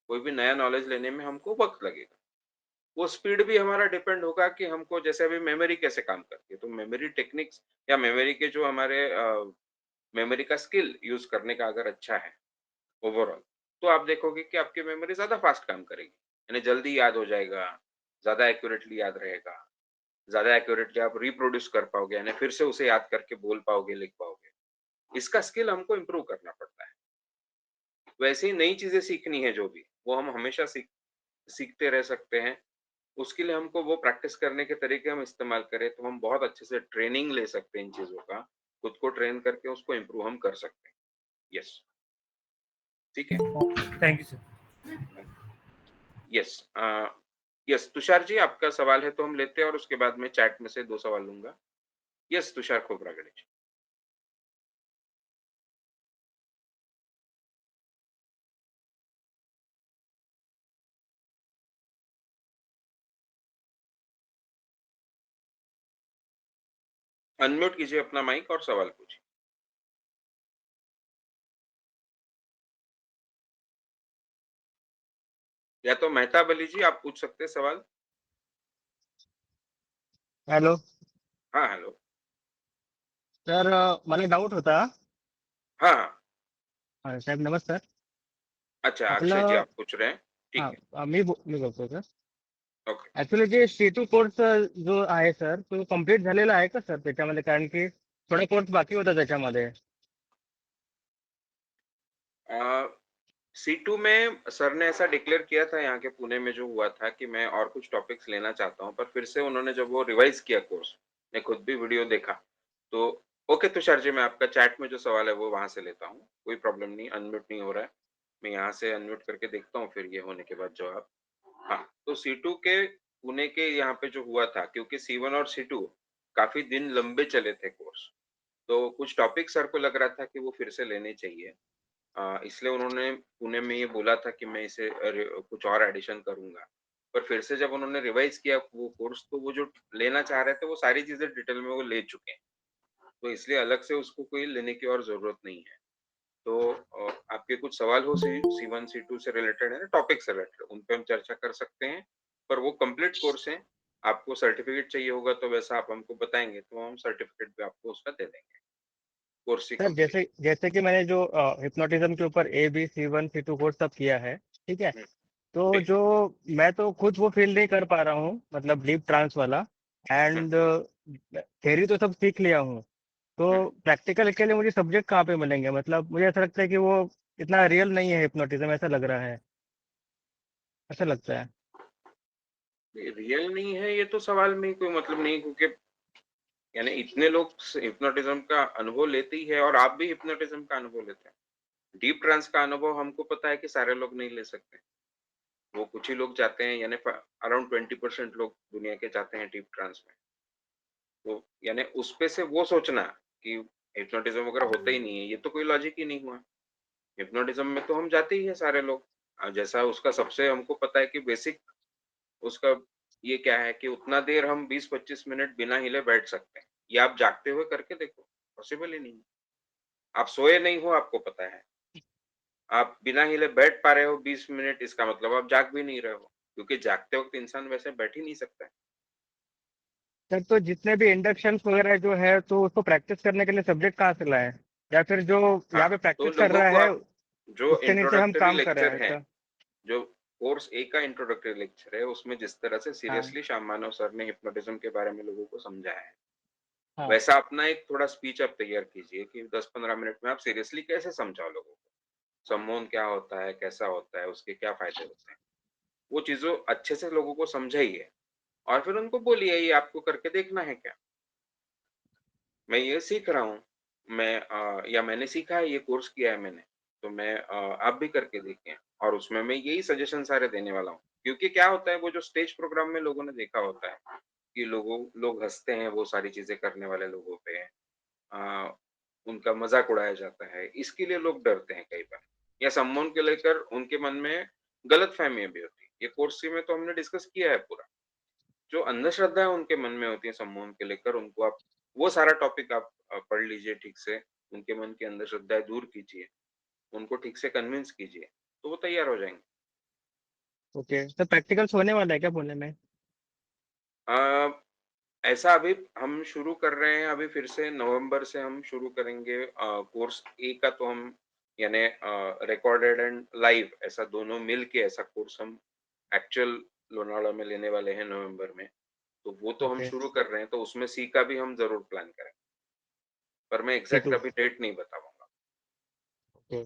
कोई भी नया नॉलेज लेने में हमको वक़्त लगेगा। वो स्पीड भी हमारा डिपेंड होगा कि हमको जैसे अभी मेमोरी कैसे काम करती है, तो मेमोरी टेक्निक्स या मेमोरी के जो हमारे मेमोरी का स्किल यूज़ करने का अगर अच्छा है ओवरऑल, तो आप देखोगे कि आपकी मेमोरी ज़्यादा फ़ास्ट काम करेगी। यानी जल्दी याद हो जाएगा, ज़्यादा एक्यूरेटली याद रहेगा, ज़्यादा एक्यूरेटली आप रिप्रोड्यूस कर पाओगे, यानी फिर से उसे याद करके बोल पाओगे, लिख पाओगे। इसका स्किल हमको इम्प्रूव करना पड़ता है। वैसे ही नई चीज़ें सीखनी है जो भी, वो हम हमेशा सीखते रह सकते हैं। उसके लिए हमको वो प्रैक्टिस करने के तरीके हम इस्तेमाल करें, तो हम बहुत अच्छे से ट्रेनिंग ले सकते हैं इन चीज़ों का। खुद को ट्रेन करके उसको इम्प्रूव हम कर सकते हैं। यस, ठीक है? Thank you sir. Yes yes, Tushar ji आपका सवाल है तो हम लेते हैं और उसके बाद मैं चैट में से 2 सवाल लूँगा। यस, तुषार खोब्रागडे जी। अनम्यूट कीजिए अपना माइक और सवाल पूछिए। या तो मेहताब अली जी आप पूछ सकते हैं सवाल। हॅलो हाँ, हेलो। सर, मला डाऊट होता. हाँ, हाँ। साहेब नमस्कार. अच्छा, अक्षय जी आपलं आप पूछ रहे हैं। हा ठीक है, मी बोलतो सर. ओके। ऍक्च्युली जे C2 कोर्स जो आहे सर, तो कम्प्लीट झालेला आहे का सर त्याच्यामध्ये? कारण की थोडा कोर्स बाकी होता त्याच्यामध्ये. C2 में सर ने ऐसा डिक्लेयर किया था यहाँ के पुणे में जो हुआ था कि मैं और कुछ टॉपिक्स लेना चाहता हूँ, पर फिर से उन्होंने जब वो रिवाइज किया कोर्स, मैं खुद भी वीडियो देखा, तो ओके तुषार जी, मैं आपका चैट में जो सवाल है वो वहाँ से लेता हूँ, कोई प्रॉब्लम नहीं, अनम्यूट नहीं हो रहा है। मैं यहाँ से अनम्यूट करके देखता हूँ फिर ये होने के बाद जवाब। हाँ, तो C2 के पुणे के यहाँ पे जो हुआ था, क्योंकि C1 और C2 काफ़ी दिन लंबे चले थे कोर्स, तो कुछ टॉपिक सर को लग रहा था कि वो फिर से लेने चाहिए। इसलिए उन्होंने पुणे में ये बोला था कि मैं इसे कुछ और एडिशन करूँगा। पर फिर से जब उन्होंने रिवाइज़ किया वो कोर्स, तो वो जो लेना चाह रहे थे वो सारी चीज़ें डिटेल में वो ले चुके हैं। तो इसलिए अलग से उसको कोई लेने की और ज़रूरत नहीं है। तो आपके कुछ सवाल हो C1, C2 से रिलेटेड है ना, टॉपिक से रिलेटेड, उन पे हम चर्चा कर सकते हैं, पर वो कंप्लीट कोर्स है। आपको सर्टिफ़िकेट चाहिए होगा तो वैसा आप हमको बताएँगे, तो हम सर्टिफ़िकेट भी आपको उसका दे देंगे, कोर्स ही सर कंप्लीट। जैसे जैसे कि मैंने जो हिप्नोटिज्म के ऊपर A B C1 C2 course सब किया है, ठीक है। हुँ, तो ठीक है। जो मैं तो खुद वो फील नहीं कर पा रहा हूँ, मतलब डीप ट्रांस वाला। हुँ, एंड थ्योरी तो सब सीख लिया हूँ। तो हुँ। प्रैक्टिकल के लिए मुझे सब्जेक्ट कहाँ पे मिलेंगे? मतलब मुझे ऐसा लगता है कि वो इतना रियल नहीं है हिप्नोटिज्म, ऐसा लग रहा है, ऐसा लगता है। रियल नहीं है ये तो सवाल में ही कोई मतलब नहीं, क्योंकि यानी इतने लोग हिप्नोटिज्म का अनुभव लेते ही है और आप भी हिप्नोटिज्म का अनुभव लेते हैं। डीप ट्रांस का अनुभव हमको पता है कि सारे लोग नहीं ले सकते। वो कुछ ही लोग जाते हैं, यानी अराउंड 20% लोग दुनिया के जाते हैं डीप ट्रांस में। तो यानी उस पे से वो सोचना कि हिप्नोटिज्म वगैरह होता ही नहीं है, ये तो कोई लॉजिक ही नहीं हुआ। हिप्नोटिज्म में तो हम जाते ही हैं सारे लोग। जैसा उसका सबसे हमको पता है कि बेसिक उसका ये क्या है कि उतना देर हम 20-25 मिनट बिना हिले बैठ सकते हैं। ये आप जागते हुए करके देखो, पॉसिबल ही नहीं है। आप सोए नहीं हो, आपको पता है। आप बिना हिले बैठ पा रहे हो 20 मिनट, इसका मतलब आप जाग भी नहीं रहे हो, क्योंकि जागते वक़्त इंसान वैसे बैठ ही नहीं सकता है। सर तो जितने भी इंडक्शन वगैरह जो है, तो उसको प्रैक्टिस करने के लिए सब्जेक्ट कहाँ से लाएं? या फिर जो हाँ, यहाँ पे तो प्रैक्टिस कर लोगों रहा को है आप जो उसके नीचे हम इंट्रोडक्टरी काम कर रहे हैं, लेक्चर हैं, ऐसा? जो कोर्स ए का इंट्रोडक्टरी लेक्चर है, उसमें जिस तरह से हाँ, सीरियसली श्याम मानव सर ने हिप्नोटिज्म के बारे में लोगों को समझाया है, हाँ। वैसा अपना एक थोड़ा स्पीच आप तैयार कीजिए कि 10-15 मिनट में आप सीरियसली कैसे समझाओ लोगों को। सम्मोहन क्या होता है, कैसा होता है, उसके क्या फ़ायदे होते हैं। वो चीज़ों अच्छे से लोगों को समझाइए और फिर उनको बोलिए ये आपको करके देखना है क्या? मैं ये सीख रहा हूँ। या मैंने सीखा है, ये कोर्स किया है मैंने, तो आप भी करके देखिए, और उसमें मैं यही सजेशन सारे देने वाला हूँ। क्योंकि क्या होता है, वो जो स्टेज प्रोग्राम में लोगों ने देखा होता है कि लोग हँसते हैं वो सारी चीज़ें करने वाले लोगों पे। अ, उनका मज़ाक उड़ाया जाता है, इसके लिए लोग डरते हैं कई बार, या सम्मोहन को लेकर उनके मन में गलतफ़हमियाँ भी होती हैं। ये कोर्स में तो हमने डिस्कस किया है पूरा। जो अंधश्रद्धाएँ उनके मन में होती है सम्मोहन के लेकर, उनको आप वो सारा टॉपिक आप पढ़ लीजिए ठीक से, उनके मन की अंधश्रद्धाएँ दूर कीजिए, उनको ठीक से कन्विंस कीजिए, तो वो तैयार हो जाएँगे। ओके, सर प्रैक्टिकल्स होने वाला है क्या पुणे में? अ, ऐसा अभी हम शुरू कर रहे हैं, अभी फिर से नवंबर से हम शुरू करेंगे कोर्स ए का, तो हम यानी रिकॉर्डेड एंड लाइव ऐसा दोनों मिल के ऐसा कोर्स हम एक्चुअल लोनावला में लेने वाले हैं नवंबर में। तो वो तो हम ओके, शुरू कर रहे हैं, तो उसमें सी का भी हम ज़रूर प्लान करेंगे। पर मैं एग्ज़ैक्ट C2। अभी डेट नहीं बता पाऊँगा। ओके,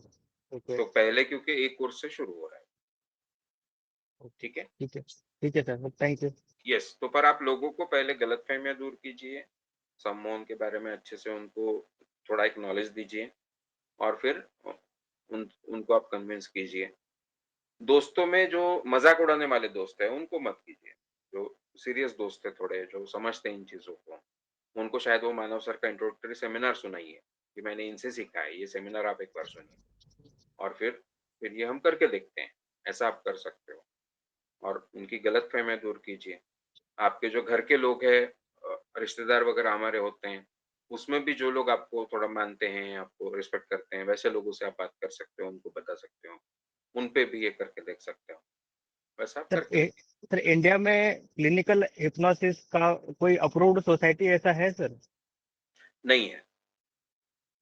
ओके, तो पहले क्योंकि एक कोर्स से शुरू हो रहा है, ओके। ठीक है? ठीक है सर, थैंक यू। यस, तो पर आप लोगों को पहले गलतफ़हमियाँ दूर कीजिए, सम्मोहन के बारे में अच्छे से उनको थोड़ा एक नॉलेज दीजिए और फिर उनको आप कन्विंस कीजिए। दोस्तों में जो मज़ाक उड़ाने वाले दोस्त हैं, उनको मत कीजिए। जो सीरियस दोस्त हैं थोड़े, जो समझते हैं इन चीज़ों को, उनको शायद वो मानव सर का इंट्रोडक्टरी सेमिनार सुनाइए, कि मैंने इनसे सीखा है, ये सेमिनार आप एक बार सुनिए और फिर ये हम करके देखते हैं। ऐसा आप कर सकते हो और उनकी गलतफ़हमियाँ दूर कीजिए। आपके जो घर के लोग हैं, रिश्तेदार वगैरह हमारे होते हैं, उसमें भी जो लोग आपको थोड़ा मानते हैं, आपको रिस्पेक्ट करते हैं, वैसे लोगों से आप बात कर सकते हो, उनको बता सकते हो। उन पे भी ये करके देख सकते हो। वैसा आप सर करके देखिए। सर इंडिया में क्लिनिकल हिप्नोसिस का कोई अप्रूव्ड सोसाइटी ऐसा है सर? नहीं है,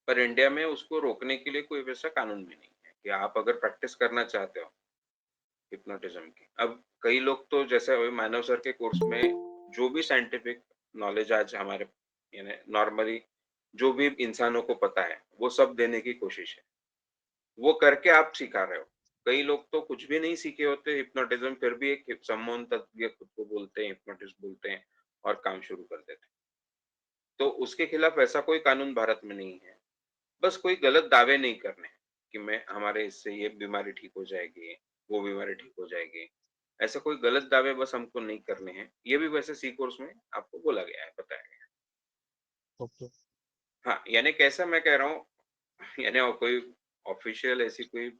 पर इंडिया में उसको रोकने के लिए कोई वैसा कानून भी नहीं है कि आप अगर प्रैक्टिस करना चाहते हो हिप्नोटिज़्म की। अब कई लोग तो जैसे अभी मानव सर के कोर्स में जो भी साइंटिफिक नॉलेज आज हमारे यानी नॉर्मली जो भी इंसानों को पता है, वो सब देने की कोशिश है। वो करके आप सिखा रहे हो। कई लोग तो कुछ भी नहीं सीखे होते हिप्नोटिज़्म, फिर भी एक सम्मोहन तज्ञ खुद को बोलते हैं, हिप्नोटिस्ट बोलते हैं और काम शुरू कर देते हैं। तो उसके खिलाफ ऐसा कोई कानून भारत में नहीं है। बस कोई गलत दावे नहीं करने हैं कि मैं हमारे इससे ये बीमारी ठीक हो जाएगी, वो बीमारी ठीक हो जाएगी। ऐसे कोई गलत दावे बस हमको नहीं करने हैं। ये भी वैसे सी कोर्स में आपको बोला गया है, बताया गया है। ओके। हाँ, यानी कैसा मैं कह रहा हूँ, यानी और कोई ऑफ़िशियल ऐसी कोई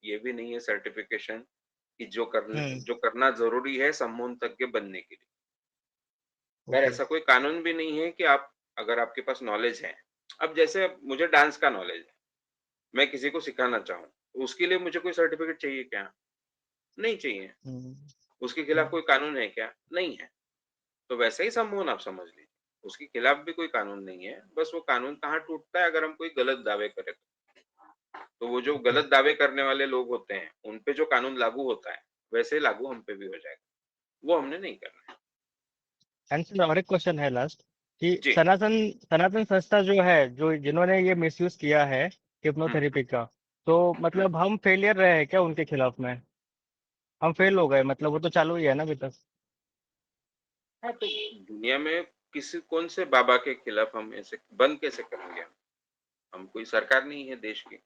ये भी नहीं है सर्टिफ़िकेशन कि हम्म। जो करना ज़रूरी है सम्मोहन तज्ञ बनने के लिए। खैर ओके। ऐसा कोई कानून भी नहीं है कि आप अगर आपके पास नॉलेज है, अब जैसे मुझे डांस का नॉलेज है, मैं किसी को सिखाना चाहूँ, तो उसके लिए मुझे कोई सर्टिफ़िकेट चाहिए क्या? नहीं चाहिए। हुँ, उसके खिलाफ हुँ, कोई कानून है क्या? नहीं है। तो वैसे ही सम्मोहन आप समझ लीजिए। उसके खिलाफ भी कोई कानून नहीं है, बस वो कानून कहाँ टूटता है अगर हम कोई गलत दावे करें तो। तो वो जो ओके। गलत दावे करने वाले लोग होते हैं, उन पे जो कानून लागू होता है, वैसे ही लागू हम पे भी हो जाएगा। वो हमने नहीं करना है। एंड सर और एक क्वेश्चन है लास्ट कि जी। सनातन सनातन संस्था जो है, जो जिन्होंने ये मिसयूज़ किया है हुँ, हिप्नोथेरेपी का, तो हुँ। मतलब हम फेलियर रहे हैं क्या उनके खिलाफ में? हम फेल हो गए मतलब वो तो चालू ही है ना अभी तक? हाँ, तो दुनिया में किसी कौन से बाबा के खिलाफ हम ऐसे बंद कैसे करेंगे हम? हम कोई सरकार नहीं है देश की,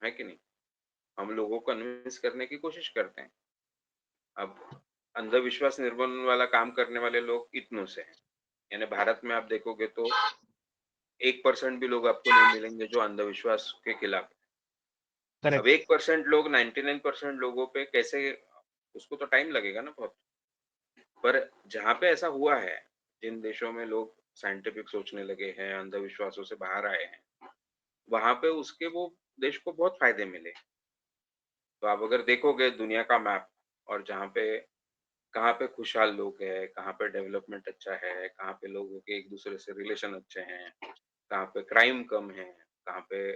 है कि नहीं? हम लोगों को कन्विंस करने की कोशिश करते हैं। अब अंधविश्वास निर्मूलन वाला काम करने वाले लोग इतनों से हैं। यानी भारत में आप देखोगे तो 1% भी लोग आपको नहीं मिलेंगे जो अंधविश्वास के खिलाफ है। अब करेक्ट, 1% लोग 99% लोगों पे कैसे उसको तो टाइम लगेगा ना बहुत। पर जहाँ पे ऐसा हुआ है, जिन देशों में लोग साइंटिफिक सोचने लगे हैं, अंधविश्वासों से बाहर आए हैं, वहाँ पे उसके वो देश को बहुत फ़ायदे मिले। तो आप अगर देखोगे दुनिया का मैप और जहाँ पे कहाँ पे खुशहाल लोग हैं, कहाँ पे डेवलपमेंट अच्छा है, कहाँ पे लोगों के एक-दूसरे से रिलेशन अच्छे हैं, कहाँ पे क्राइम कम है, कहाँ पे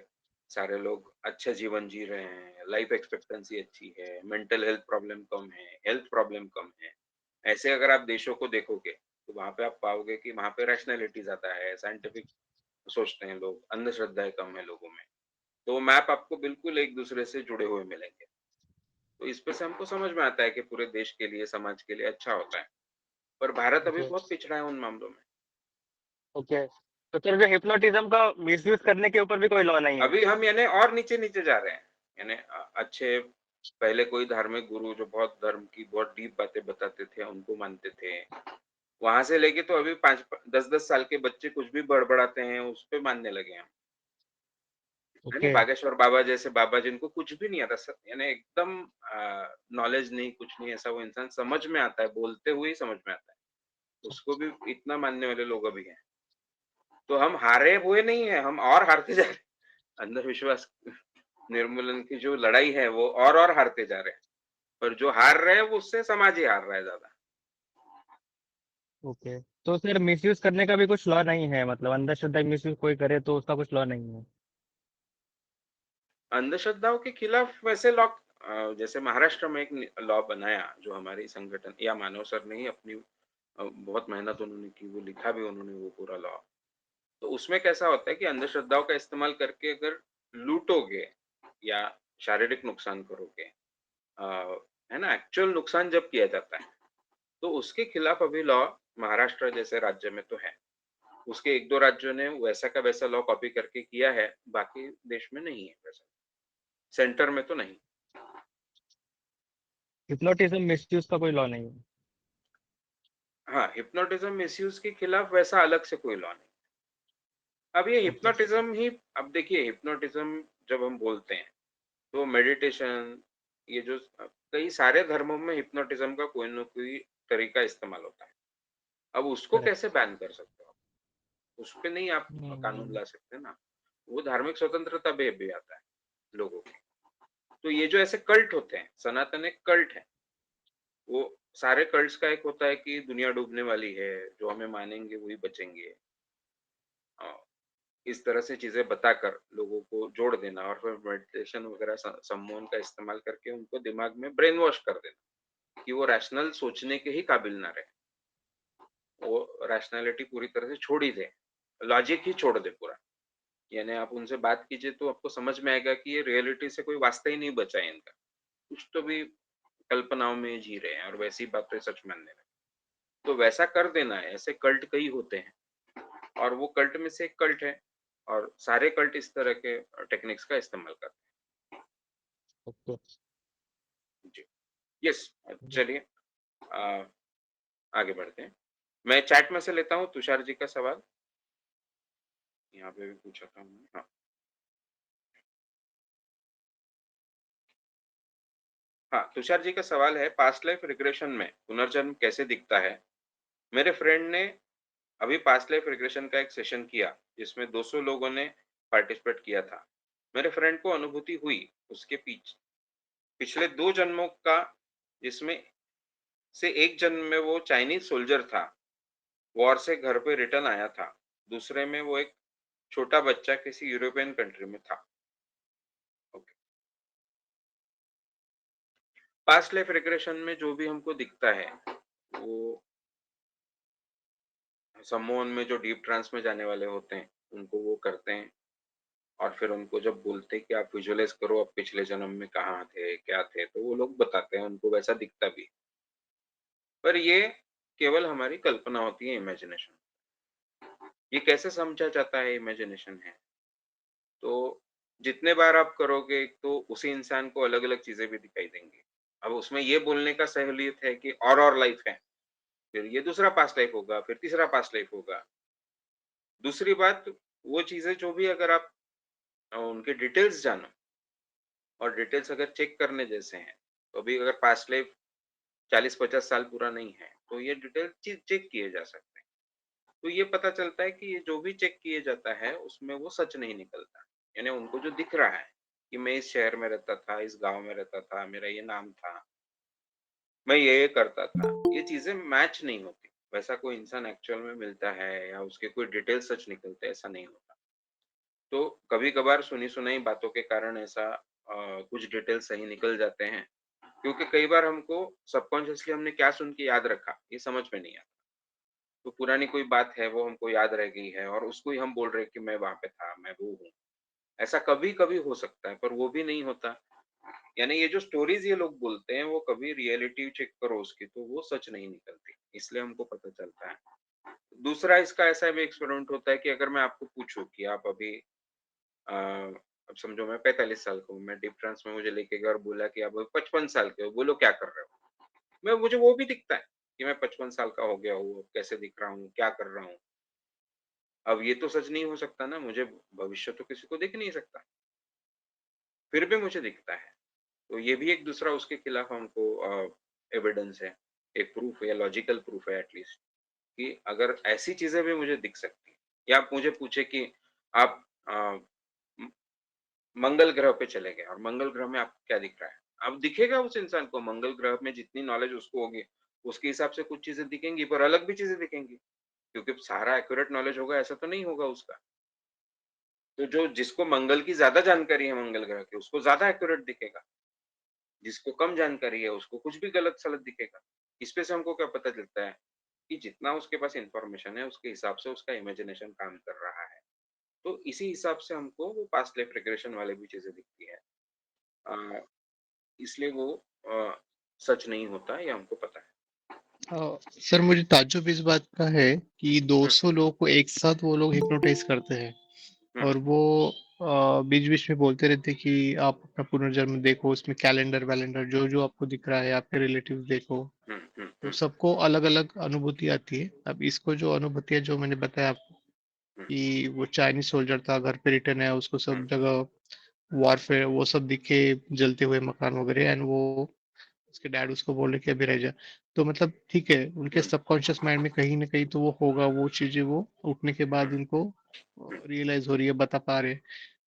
सारे लोग अच्छा जीवन जी रहे हैं, लाइफ एक्सपेक्टेंसी अच्छी है, मेंटल हेल्थ प्रॉब्लम कम है, हेल्थ प्रॉब्लम कम है। ऐसे अगर आप देशों को देखोगे, तो वहाँ पे आप पाओगे कि वहाँ पे रैशनैलिटी ज़्यादा है, साइंटिफिक सोचते हैं लोग, अंधश्रद्धाएँ कम है लोगों में। तो वो मैप आपको बिल्कुल एक-दूसरे से जुड़े हुए मिलेंगे। तो इस पे से हमको समझ में आता है कि पूरे देश के लिए, समाज के लिए अच्छा होता है। पर भारत अभी ओके, बहुत पिछड़ा है उन मामलों में। ओके। तो फिर जो हिप्नोटिज़्म का मिसयूज़ करने के ऊपर भी कोई लॉ नहीं है? अभी हम यानी और नीचे-नीचे जा रहे हैं। यानी अच्छे पहले कोई धार्मिक गुरु जो बहुत धर्म की बहुत डीप बातें बताते थे, उनको मानते थे। वहाँ से लेके तो अभी 5 प 10-10 साल के बच्चे कुछ भी बड़बड़ाते हैं, उस पे मानने लगे हैं। है नहीं? ओके, बागेश्वर बाबा जैसे बाबा जिनको कुछ भी नहीं आता यानी एकदम नॉलेज नहीं, कुछ नहीं ऐसा वो इंसान समझ में आता है, बोलते हुए ही समझ में आता है। उसको भी इतना मानने वाले लोग अभी हैं। तो हम हारे हुए नहीं हैं, हम और हारते जा रहे हैं। अंधविश्वास निर्मूलन की जो लड़ाई है वो और हारते जा रहे हैं। पर जो हार रहे हैं वो उससे समाज ही हार रहा है ज़्यादा। ओके। तो फिर मिसयूज़ करने का भी कुछ लॉ नहीं है मतलब अंधश्रद्धा मिसयूज़ कोई करे तो उसका कुछ लॉ नहीं है? अंधश्रद्धाओं के खिलाफ वैसे लॉ जैसे महाराष्ट्र में एक लॉ बनाया जो हमारे संगठन या मानव सर ने ही अपनी बहुत मेहनत उन्होंने की, वो लिखा भी उन्होंने वो पूरा लॉ। तो उसमें कैसा होता है कि अंधश्रद्धाओं का इस्तेमाल करके अगर लूटोगे या शारीरिक नुकसान करोगे है ना? एक्चुअल नुकसान जब किया जाता है, तो उसके खिलाफ अभी लॉ महाराष्ट्र जैसे राज्य में तो है। उसके 1-2 राज्यों ने वैसा का वैसा लॉ कॉपी करके किया है, बाकी देश में नहीं है वैसा। सेंटर में तो नहीं। हिप्नोटिज़्म मिसयूज़ का कोई लॉ नहीं है? हाँ, हिप्नोटिज़्म मिसयूज़ के खिलाफ वैसा अलग से कोई लॉ नहीं। अब ये ओके, हिप्नोटिज़्म ही अब देखिए हिप्नोटिज़्म जब हम बोलते हैं, तो मेडिटेशन ये जो कई सारे धर्मों में हिप्नोटिज़्म का कोई न कोई तरीका इस्तेमाल होता है। अब उसको करेक्ट। कैसे बैन कर सकते हो आप? उस पे नहीं आप कानून हुँ, ला सकते ना। वो धार्मिक स्वतंत्रता पे भी आता है लोगों की। तो ये जो ऐसे कल्ट होते हैं, सनातन एक कल्ट है। वो सारे कल्ट्स का एक होता है कि दुनिया डूबने वाली है, जो हमें मानेंगे वही बचेंगे। अ, इस तरह से चीज़ें बताकर लोगों को जोड़ देना और फिर मेडिटेशन वगैरह सम्मोहन का इस्तेमाल करके उनको दिमाग में ब्रेन वॉश कर देना, कि वो रैशनल सोचने के ही काबिल ना रहे। वो रैशनैलिटी पूरी तरह से छोड़ ही दे, लॉजिक ही छोड़ दे पूरा। यानी आप उनसे बात कीजिए तो आपको समझ में आएगा कि ये रियलिटी से कोई वास्ता ही नहीं बचा है इनका। कुछ तो भी कल्पनाओं में जी रहे हैं और वैसी बातें सच मानने लगे। तो वैसा कर देना है, ऐसे कल्ट कई होते हैं और वो कल्ट में से एक कल्ट है और सारे कल्ट इस तरह के टेक्निक्स का इस्तेमाल करते ओके। हैं। जी, यस चलिए अ, आगे बढ़ते हैं। मैं चैट में से लेता हूँ तुषार जी का सवाल, यहाँ पे भी पूछा था उन्होंने। हाँ, हाँ, तुषार जी का सवाल है पास्ट लाइफ रिग्रेशन में पुनर्जन्म कैसे दिखता है? मेरे फ्रेंड ने अभी पास्ट लाइफ रिग्रेशन का एक सेशन किया, जिसमें 200 लोगों ने पार्टिसिपेट किया था। मेरे फ्रेंड को अनुभूति हुई, उसके पिछले 2 जन्मों का, जिसमें से एक जन्म में वो चाइनीज़ सोल्जर था, वॉर से घर पे रिटर्न आया था। दूसरे में वो एक छोटा बच्चा किसी यूरोपियन कंट्री में था। ओके। पास्ट लाइफ रिग्रेशन में जो भी हमको दिखता है, वो सम्मोहन में जो डीप ट्रांस में जाने वाले होते हैं, उनको वो करते हैं और फिर उनको जब बोलते हैं कि आप विजुअलाइज़ करो आप पिछले जन्म में कहाँ थे, क्या थे, तो वो लोग बताते हैं, उनको वैसा दिखता भी है। पर ये केवल हमारी कल्पना होती है, इमेजिनेशन। ये कैसे समझा जाता है इमेजिनेशन है? तो जितने बार आप करोगे, एक तो उसी इंसान को अलग-अलग चीज़ें भी दिखाई देंगी। अब उसमें ये बोलने का सहूलियत है कि और लाइफ़ है, फिर ये दूसरा पास्ट लाइफ़ होगा, फिर तीसरा पास्ट लाइफ़ होगा। दूसरी बात, वो चीज़ें जो भी अगर आप उनके डिटेल्स जानो और डिटेल्स अगर चेक करने जैसे हैं, तो अभी अगर पास्ट लाइफ़ 40-50 साल पूरा नहीं है, तो ये डिटेल चेक किए जा सकते हैं। तो ये पता चलता है कि ये जो भी चेक किए जाता है, उसमें वो सच नहीं निकलता। यानी उनको जो दिख रहा है, कि मैं इस शहर में रहता था, इस गाँव में रहता था, मेरा ये नाम था, मैं ये करता था, ये चीज़ें मैच नहीं होती। वैसा कोई इंसान एक्चुअल में मिलता है या उसके कोई डिटेल सच निकलते हैं, ऐसा नहीं होता। तो कभी-कभार सुनी-सुनाई बातों के कारण ऐसा कुछ डिटेल सही निकल जाते हैं, क्योंकि कई बार हमको सबकॉन्शियसली हमने क्या सुन के याद रखा, ये समझ में नहीं आता। तो पुरानी कोई बात है, वो हमको याद रह गई है और उसको ही हम बोल रहे हैं कि मैं वहाँ पे था, मैं वो हूँ। ऐसा कभी-कभी हो सकता है, पर वो भी नहीं होता। यानी ये जो स्टोरीज़ ये लोग बोलते हैं, वो कभी रियलिटी चेक करो उसकी, तो वो सच नहीं निकलती, इसलिए हमको पता चलता है। दूसरा इसका ऐसा भी एक्सपेरिमेंट होता है कि अगर मैं आपको पूछूँ कि आप अभी अब समझो मैं 45 साल का हूँ, मैं डीप ट्रांस में मुझे लेके गया और बोला कि आप 55 साल के हो, बोलो क्या कर रहे हो? मैं मुझे वो भी दिखता है कि मैं 55 साल का हो गया हूँ, कैसे दिख रहा हूँ, क्या कर रहा हूँ। अब ये तो सच नहीं हो सकता ना, मुझे भविष्य तो किसी को दिख नहीं सकता, फिर भी मुझे दिखता है। तो ये भी एक दूसरा उसके खिलाफ हमको एविडेंस है, एक प्रूफ है या लॉजिकल प्रूफ है एट लीस्ट कि अगर ऐसी चीज़ें भी मुझे दिख सकती हैं या आप मुझे पूछे कि आप अ, म मंगल ग्रह पे चले गए और मंगल ग्रह में आपको क्या दिख रहा है? अब दिखेगा उस इंसान को मंगल ग्रह में जितनी नॉलेज उसको होगी, उसके हिसाब से कुछ चीज़ें दिखेंगी पर अलग भी चीज़ें दिखेंगी, क्योंकि सारा एक्यूरेट नॉलेज होगा ऐसा तो नहीं होगा उसका। तो जो जिसको मंगल की ज़्यादा जानकारी है मंगल ग्रह की, उसको ज़्यादा एक्यूरेट दिखेगा। जिसको कम जानकारी है, उसको कुछ भी गलत-सलत दिखेगा। इसपे से हमको क्या पता चलता है कि जितना उसके पास इन्फॉर्मेशन है, उसके हिसाब से उसका इमेजिनेशन काम कर रहा है। तो इसी हिसाब से हमको वो पास्ट लाइफ रिग्रेशन वाली भी चीज़ें दिखती है। अ, इसलिए वो सच नहीं होता, ये हमको पता है। सर मुझे ताज्जुब इस बात का है कि हुँ, 200 लोगों को एक साथ वो लोग हिप्नोटाइज करते हैं हुँ, और वो बीच-बीच में बोलते रहते हैं कि आप अपना पुनर्जन्म देखो, उसमें कैलेंडर-वैलेंडर जो-जो आपको दिख रहा है, आपके रिलेटिव्स देखो, हुँ, हुँ, तो हुँ, सबको अलग-अलग अनुभूति आती है। अब इसको जो अनुभूतियाँ जो मैंने बताया आपको हुँ, कि वो चाइनीज़ सोल्जर था, घर पे रिटर्न आया, उसको हुँ, सब जगह वॉरफेयर वो सब दिखे, जलते हुए मकान वगैरह एंड वो उसके डैड उसको बोल रहे कि अभी रह जा। तो मतलब ठीक है, उनके हुँ, सबकॉन्शियस माइंड में कहीं न कहीं तो वो होगा, वो चीज़ें वो उठने के हुँ, बाद उनको हुँ, रियलाइज़ हो रही है, बता पा रहे हैं।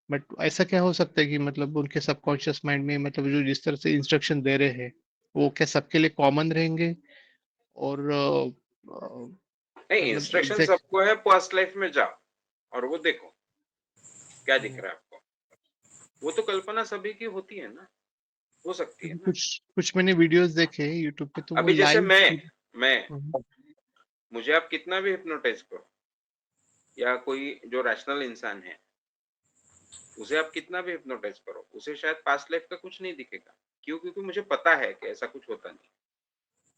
बट ऐसा क्या हो सकता है कि मतलब उनके सबकॉन्शियस माइंड में मतलब जो जिस तरह से इंस्ट्रक्शन दे रहे हैं, वो क्या सबके लिए कॉमन रहेंगे? और नहीं मतलब इंस्ट्रक्शन एग्ज़ैक्ट सबको है पास्ट लाइफ में जाओ और वो देखो, क्या दिख हुँ, रहा है आपको। वो तो कल्पना सभी की होती है ना, हो सकती है क्योंकि ना। कुछ कुछ मैंने वीडियोज़ देखे यूट्यूब पे तो वो अभी जैसे लाइव मैं हुँ, मुझे आप कितना भी हिप्नोटाइज़ करो या कोई जो रैशनल इंसान है, उसे आप कितना भी हिप्नोटाइज़ करो, उसे शायद पास्ट लाइफ़ का कुछ नहीं दिखेगा। क्यों? क्योंकि मुझे पता है कि ऐसा कुछ होता नहीं।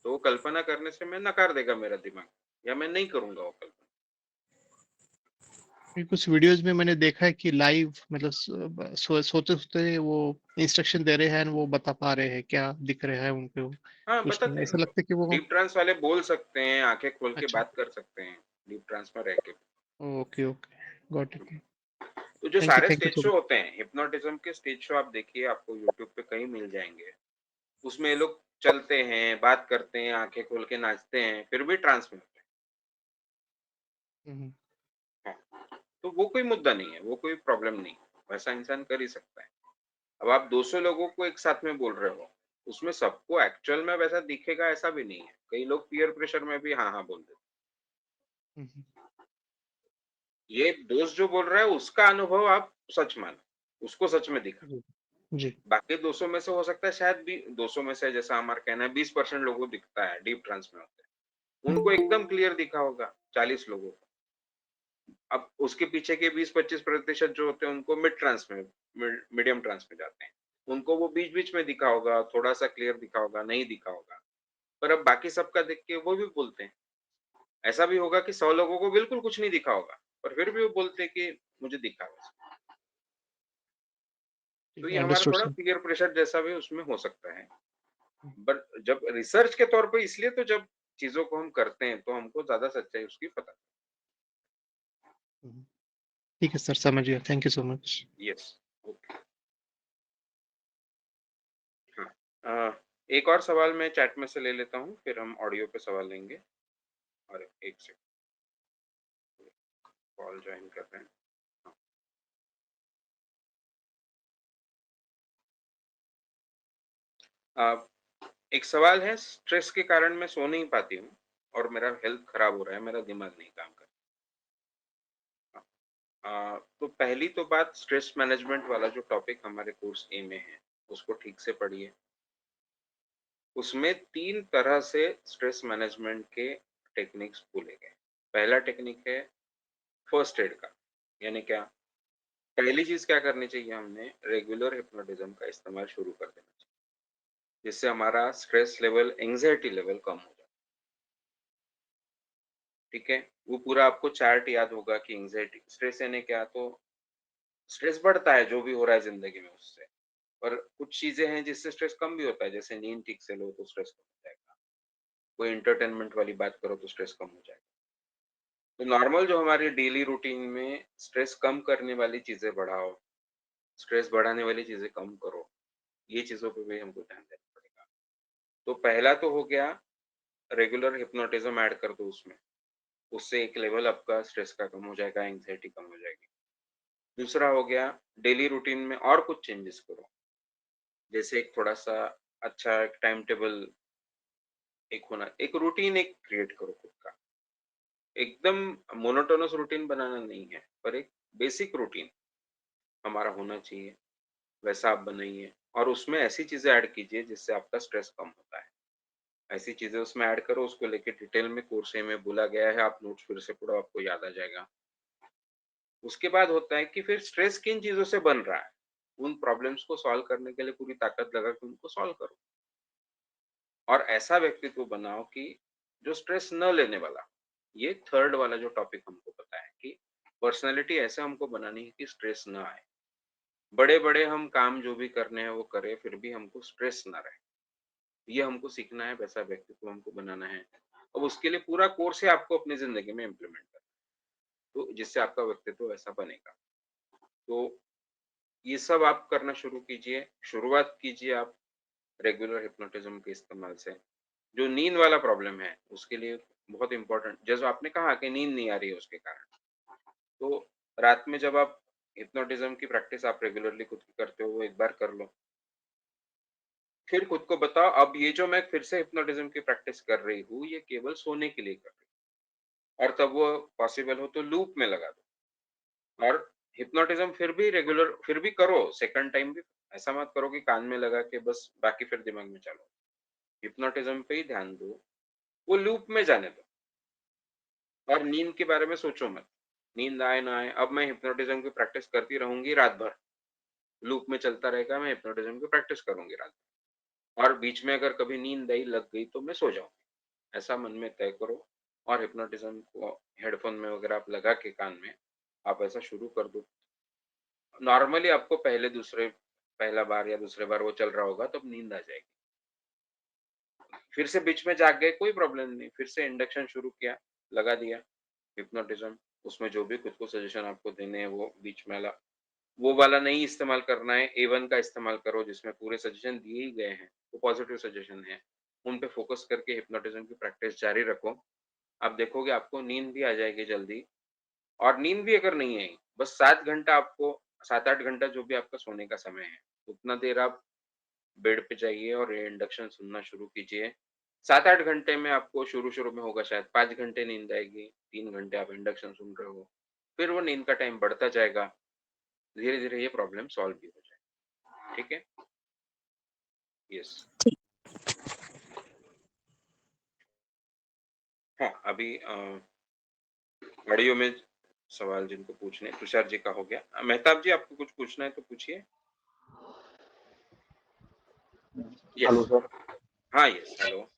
तो वो कल्पना करने से मैं नकार देगा मेरा दिमाग या मैं नहीं करूँगा वो कल्पना। ये कुछ वीडियोज़ में मैंने देखा है कि लाइव मतलब सोते-सोते वो इंस्ट्रक्शन दे रहे हैं, वो बता पा रहे हैं, क्या दिख रहा है उनको। हाँ, कुछ में बताते हैं ऐसा वो लोग। लगता है कि वो डीप ट्रांस वाले बोल सकते हैं, आँखें खोल के अच्छा, बात कर सकते हैं, डीप ट्रांस में रह के। Okay, okay, got it. तो जो सारे thank you stage so show much. होते हैं, हिप्नोटिज़्म के स्टेज शो आप देखिए, आपको यूट्यूब पे कहीं मिल जाएँगे। उसमें ये लोग चलते हैं, बात करते हैं, आँखें खोल के नाचते हैं, फिर भी ट्रांस में होते हैं। हम्म, हाँ, तो वो कोई मुद्दा नहीं है, वो कोई प्रॉब्लम नहीं है, वैसा इंसान कर ही सकता है। अब आप 200 लोगों को एक साथ में बोल रहे हो, उसमें सबको एक्चुअल में वैसा दिखेगा ऐसा भी नहीं है। कई लोग पीयर प्रेशर में भी हाँ बोल देते हम्म, हैं। ये दोस्त जो बोल रहा है उसका अनुभव आप सच मानो, उसको सच में दिखा। जी जी बाकी 200 में से हो सकता है शायद भी 200 में से जैसा हमारा कहना है 20% लोगों को दिखता है, डीप ट्रांस में होते हैं। उनको एकदम क्लियर दिखा होगा 40 लोगों को। अब उसके पीछे के 20-25% जो होते हैं उनको मिड ट्रांस में मीडियम ट्रांस में जाते हैं। उनको वो बीच-बीच में दिखा होगा, थोड़ा-सा क्लियर दिखा होगा, नहीं दिखा होगा। पर अब बाकी सबका देख के वो भी बोलते हैं। ऐसा भी होगा कि 100 लोगों को बिल्कुल कुछ नहीं दिखा होगा, पर फिर भी वो बोलते हैं कि मुझे दिखा बस। तो ठीक ये है, हमारा अंडरस्टूड थोड़ा सर। पीयर प्रेशर जैसा भी उसमें हो सकता है। बट जब रिसर्च के तौर पे इसलिए तो जब चीज़ों को हम करते हैं, तो हमको ज़्यादा सच्चाई उसकी पता। हम्म, ठीक है सर, समझ गया, thank you so much. Yes, okay, हाँ। एक और सवाल मैं चैट में से ले लेता हूँ, फिर हम ऑडियो पे सवाल लेंगे। और एक सेकंड, कॉल जॉइन कर रहे हैं। हाँ, एक सवाल है, स्ट्रेस के कारण मैं सो नहीं पाती हूँ और मेरा हेल्थ खराब हो रहा है, मेरा दिमाग नहीं काम कर रहा। तो पहली तो बात, स्ट्रेस मैनेजमेंट वाला जो टॉपिक हमारे कोर्स ए में है, उसको ठीक से पढ़िए। उसमें 3 तरह से स्ट्रेस मैनेजमेंट के टेक्निक्स बोले गए। पहला टेक्निक है फर्स्ट एड का, यानी क्या? पहली चीज़ क्या करनी चाहिए, हमने रेगुलर हिप्नोटिज़्म का इस्तेमाल शुरू कर देना चाहिए, जिससे हमारा स्ट्रेस लेवल, एंग्ज़ायटी लेवल कम हो जाए। ठीक है? वो पूरा आपको चार्ट याद होगा कि एंग्ज़ायटी, स्ट्रेस यानी क्या? तो स्ट्रेस बढ़ता है जो भी हो रहा है ज़िंदगी में उससे। और कुछ चीज़ें हैं जिससे स्ट्रेस कम भी होता है, जैसे नींद ठीक से लो तो स्ट्रेस कम हो जाएगा। कोई एंटरटेनमेंट वाली बात करो तो स्ट्रेस कम हो जाएगा। तो नॉर्मल जो हमारी डेली रूटीन में स्ट्रेस कम करने वाली चीज़ें बढ़ाओ, स्ट्रेस बढ़ाने वाली चीज़ें कम करो, ये चीज़ों पे भी हमको ध्यान देना पड़ेगा। तो पहला तो हो गया, रेगुलर हिप्नोटिज़्म ऐड कर दो उसमें, उससे एक लेवल आपका स्ट्रेस का कम हो जाएगा, एंग्ज़ायटी कम हो जाएगी। दूसरा हो गया, डेली रूटीन में और कुछ चेंजेस करो, जैसे एक थोड़ा-सा अच्छा एक टाइम टेबल एक होना, एक रूटीन एक क्रिएट करो खुद का। एकदम मोनोटोनस रूटीन बनाना नहीं है, पर एक बेसिक रूटीन हमारा होना चाहिए, वैसा आप बनाइए। और उसमें ऐसी चीज़ें ऐड कीजिए जिससे आपका स्ट्रेस कम होता है। ऐसी चीज़ें उसमें ऐड करो, उसको लेके डिटेल में कोर्स ए में बोला गया है, आप नोट्स फिर से पढ़ो, आपको याद आ जाएगा। उसके बाद होता है कि फिर स्ट्रेस किन चीज़ों से बन रहा है, उन प्रॉब्लम्स को सॉल्व करने के लिए पूरी ताकत लगा के उनको सॉल्व करो। और ऐसा व्यक्तित्व बनाओ कि जो स्ट्रेस न लेने वाला। ये थर्ड वाला जो टॉपिक हमको पता है कि पर्सनैलिटी ऐसे हमको बनानी है कि स्ट्रेस ना आए। बड़े-बड़े हम काम जो भी करने हैं वो करें, फिर भी हमको स्ट्रेस ना रहे। ये हमको सीखना है, वैसा व्यक्तित्व हमको बनाना है। अब उसके लिए पूरा कोर्स है आपको अपनी ज़िंदगी में इम्प्लीमेंट करना है, तो जिससे आपका व्यक्तित्व वैसा बनेगा। तो ये सब आप करना शुरू कीजिए, शुरुआत कीजिए आप रेगुलर हिप्नोटिज़्म के इस्तेमाल से। जो नींद वाला प्रॉब्लम है, उसके लिए बहुत इम्पोर्टेंट, जैसे आपने कहा कि नींद नहीं आ रही है उसके कारण, तो रात में जब आप हिप्नोटिज़्म की प्रैक्टिस आप रेगुलरली खुद की करते हो, वो एक बार कर लो। फिर खुद को बताओ, अब ये जो मैं फिर से हिप्नोटिज़्म की प्रैक्टिस कर रही हूँ, ये केवल सोने के लिए कर रही हूँ। और तब वो पॉसिबल हो तो लूप में लगा दो। और हिप्नोटिज़्म फिर भी करो, सेकंड टाइम भी ऐसा मत करो कि कान में लगा के बस बाकी फिर दिमाग में चलो। हिप्नोटिज़्म पे ही ध्यान दो, वो लूप में जाने दो। और नींद के बारे में सोचो मत। नींद आए ना आए, अब मैं हिप्नोटिज़्म की प्रैक्टिस करती रहूँगी रात भर। लूप में चलता रहेगा, मैं हिप्नोटिज़्म की प्रैक्टिस करूँगी रात भर। और बीच में अगर कभी नींद आई लग गई तो मैं सो जाऊँगी। ऐसा मन में तय करो। और हिप्नोटिज़्म को हेडफ़ोन में वगैरह आप लगा के कान में, आप ऐसा शुरू कर दो। नॉर्मली आपको पहला बार या दूसरे बार वो चल रहा होगा तब नींद आ जाएगी। फिर से बीच में जाग गए कोई प्रॉब्लम नहीं, फिर से इंडक्शन शुरू किया, लगा दिया हिप्नोटिज़्म, उसमें जो भी खुद को सजेशन आपको देने हैं वो बीच में वाला, वो वाला नहीं इस्तेमाल करना है, A1 का इस्तेमाल करो जिसमें पूरे सजेशन दिए ही गए हैं, वो पॉजिटिव सजेशन है। उन पे फ़ोकस करके हिप्नोटिज़्म की प्रैक्टिस जारी रखो। आप देखोगे आपको नींद भी आ जाएगी जल्दी और नींद भी अगर नहीं आई, बस 7 घंटा आपको 7-8 घंटा जो भी आपका सोने का समय है, उतना देर आप बेड पे जाइए और ये इंडक्शन सुनना शुरू कीजिए। 7-8 घंटे में आपको शुरू-शुरू में होगा शायद 5 घंटे नींद आएगी, 3 घंटे आप इंडक्शन सुन रहे हो, फिर वो नींद का टाइम बढ़ता जाएगा, धीरे-धीरे ये प्रॉब्लम सॉल्व भी हो जाएगी, ठीक है? यस। हाँ, अभी ऑडियो में सवाल जिनको पूछने हैं, तुषार जी का हो गया। मेहताब जी आपको कुछ पूछना है तो पूछिए। यस। Hello sir. हाँ, यस, हेलो।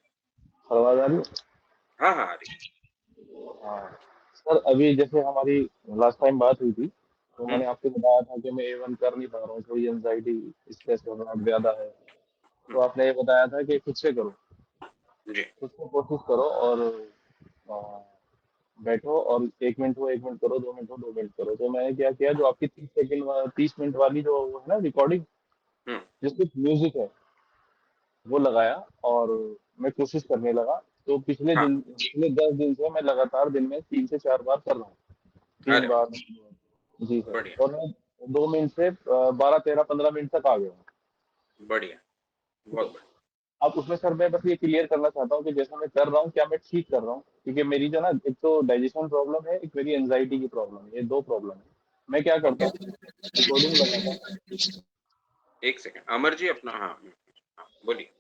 आवाज आ रही है? हाँ, हाँ, आ रही है। हाँ सर, अभी जैसे हमारी लास्ट टाइम बात हुई थी तो हुँ, मैंने आपको बताया था कि मैं A1 कर नहीं पा रहा हूँ, थोड़ी एंजाइटी स्ट्रेस बहुत ज़्यादा है। हुँ, तो आपने ये बताया था कि खुद से करो, जी। खुद से कोशिश करो और आ, बैठो और 1 मिनट हो 1 मिनट करो, 2 मिनट हो 2 मिनट करो। तो मैंने क्या किया, जो आपकी 30 मिनट वाली जो वो है ना रिकॉर्डिंग, हुँ, जिसमें म्यूजिक है, वो लगाया और मैं कोशिश करने लगा। तो हाँ, पिछले 10 दिन से मैं लगातार दिन में 3 से 4 बार कर रहा हूँ। 3 अरे वाह! बार। जी सर। बढ़िया, और मैं 2 मिनट से 12, 13, 15 मिनट तक आ गया हूँ। बढ़िया, ठीक है। बहुत बढ़िया। अब उसमें सर मैं बस ये क्लियर करना चाहता हूँ कि जैसा मैं कर रहा हूँ, क्या मैं ठीक कर रहा हूँ? क्योंकि मेरी जो ना, एक तो डाइजेशन प्रॉब्लम है, एक मेरी एंग्जायटी की प्रॉब्लम है, ये 2 प्रॉब्लम है। मैं क्या करता ओके, हूँ, रिकॉर्डिंग लगाता हूँ। 1 सेकंड, अमर जी अपना हाँ, हाँ, बोलिए।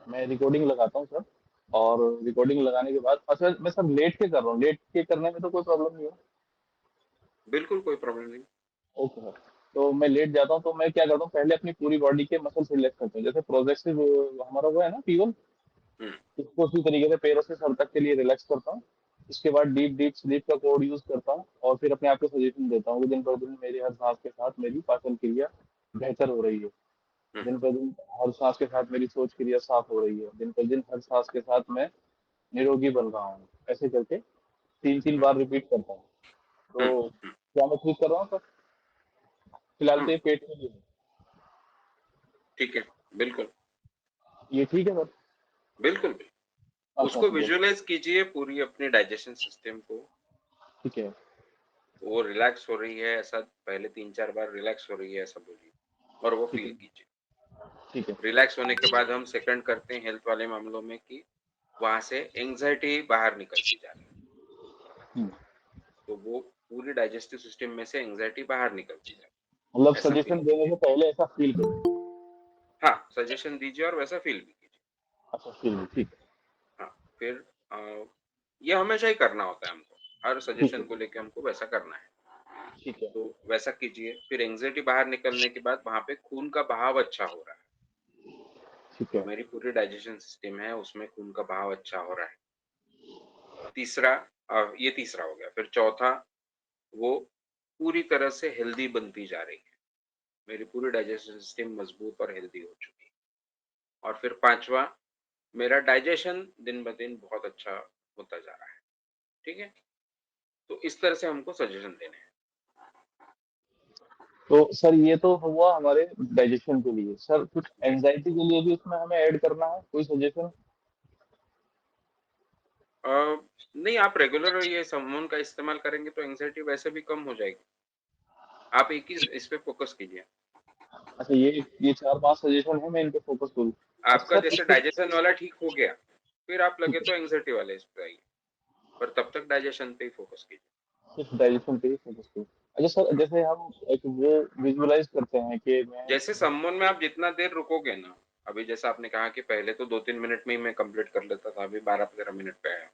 मैं रिकॉर्डिंग लगाता हूँ सर, और रिकॉर्डिंग लगाने के बाद अच्छा मैं सर लेट के कर रहा हूँ, लेट के करने में तो कोई प्रॉब्लम नहीं है? बिल्कुल कोई प्रॉब्लम नहीं। Okay sir. तो मैं लेट जाता हूँ तो मैं क्या करता हूँ, पहले अपनी पूरी बॉडी के मसल्स रिलैक्स करता हूँ। जैसे प्रोजेक्टिव हमारा वो है ना P1, हुँ, इसको उसी तरीके से पैरों से सर तक के लिए रिलैक्स करता हूँ। उसके बाद डीप डीप स्लीप का कोड यूज करता हूँ और फिर अपने आप को सजेशन देता हूँ कि दिन पर दिन मेरी हर सांस के साथ मेरी पाचन क्रिया बेहतर हो रही है। हुँ, दिन पर दिन हर सांस के साथ मेरी सोच क्रिया साफ हो रही है। दिन पर दिन हर सांस के साथ मैं निरोगी बन रहा हूँ। ऐसे करके 3-3 हुँ, बार रिपीट करता हूँ। हुँ, तो हुँ, क्या मैं ठीक कर रहा हूँ सर? फिलहाल हुँ, तो ये पेट के लिए है। ठीक है, बिल्कुल, ये ठीक है सर? बिल्कुल, बिल्कुल। अच्छा उसको ठीक है। विजुअलाइज़ कीजिए पूरी अपनी डाइजेशन सिस्टम को, ठीक है। वो रिलैक्स हो रही है ऐसा पहले 3-4 बार रिलैक्स हो रही है ऐसा बोलिए और वो ठीक फ़ील है। कीजिए। ठीक है। रिलैक्स होने के बाद हम सेकंड करते हैं हेल्थ वाले मामलों में कि वहाँ से एंग्ज़ायटी बाहर निकलती जा रही है। हम्म। तो वो पूरी डाइजेस्टिव सिस्टम में से एंग्ज़ायटी बाहर निकलती जा रही मतलब है, ऐसा फ़ील सजेशन देने कीजिए। से पहले ऐसा फील करूँ? हाँ, सजेशन दीजिए और वैसा फ़ील भी कीजिए। अच्छा फील भी ठीक है। हाँ, फिर ये हमेशा ही करना होता है हमको, हर ठीक सजेशन है। को लेके हमको वैसा करना है। ठीक है। तो वैसा कीजिए, फिर एंग्ज़ायटी बाहर निकलने के बाद वहाँ पे खून का बहाव अच्छा हो रहा है। ठीक जो है। मेरी पूरी डाइजेशन सिस्टम है उसमें खून का बहाव अच्छा हो रहा है। तीसरा ये तीसरा हो गया, फिर चौथा वो पूरी तरह से हेल्दी बनती जा रही है। मेरी पूरी डाइजेशन सिस्टम मजबूत और हेल्दी हो चुकी है। और फिर पाँचवाँ मेरा डाइजेशन दिन-ब-दिन बहुत अच्छा होता जा रहा है। ठीक है? तो इस तरह से हमको सजेशन देने हैं। तो सर ये तो हुआ हमारे डाइजेशन के लिए। सर कुछ जी। एंजाइटी के लिए भी उसमें हमें ऐड करना है, कोई सजेशन? अ, नहीं आप रेगुलर ये समून का इस्तेमाल करेंगे तो एंग्ज़ायटी वैसे भी कम हो जाएगी। आप एक ही इस पे फ़ोकस कीजिए। अच्छा ये 4-5 सजेशन है, मैं इन पे फोकस करूँ। अच्छा आपका सर जैसे इसके डाइजेशन वाला ठीक हो गया, फिर आप ठीक लगे है, तो एंग्ज़ायटी वाले इस पे आइए, पर तब तक डाइजेशन पे ही फ़ोकस कीजिए। सिर्फ डाइजेशन पे ही फोकस करूँ। अच्छा सर हाँ, जैसे हम एक वो विजुअलाइज़ करते हैं कि मैं जैसे सम्मोन में आप जितना देर रुकोगे ना, अभी जैसा आपने कहा कि पहले तो 2-3 मिनट में ही मैं कंप्लीट कर लेता था, अभी 12-13 मिनट पे आया हूँ।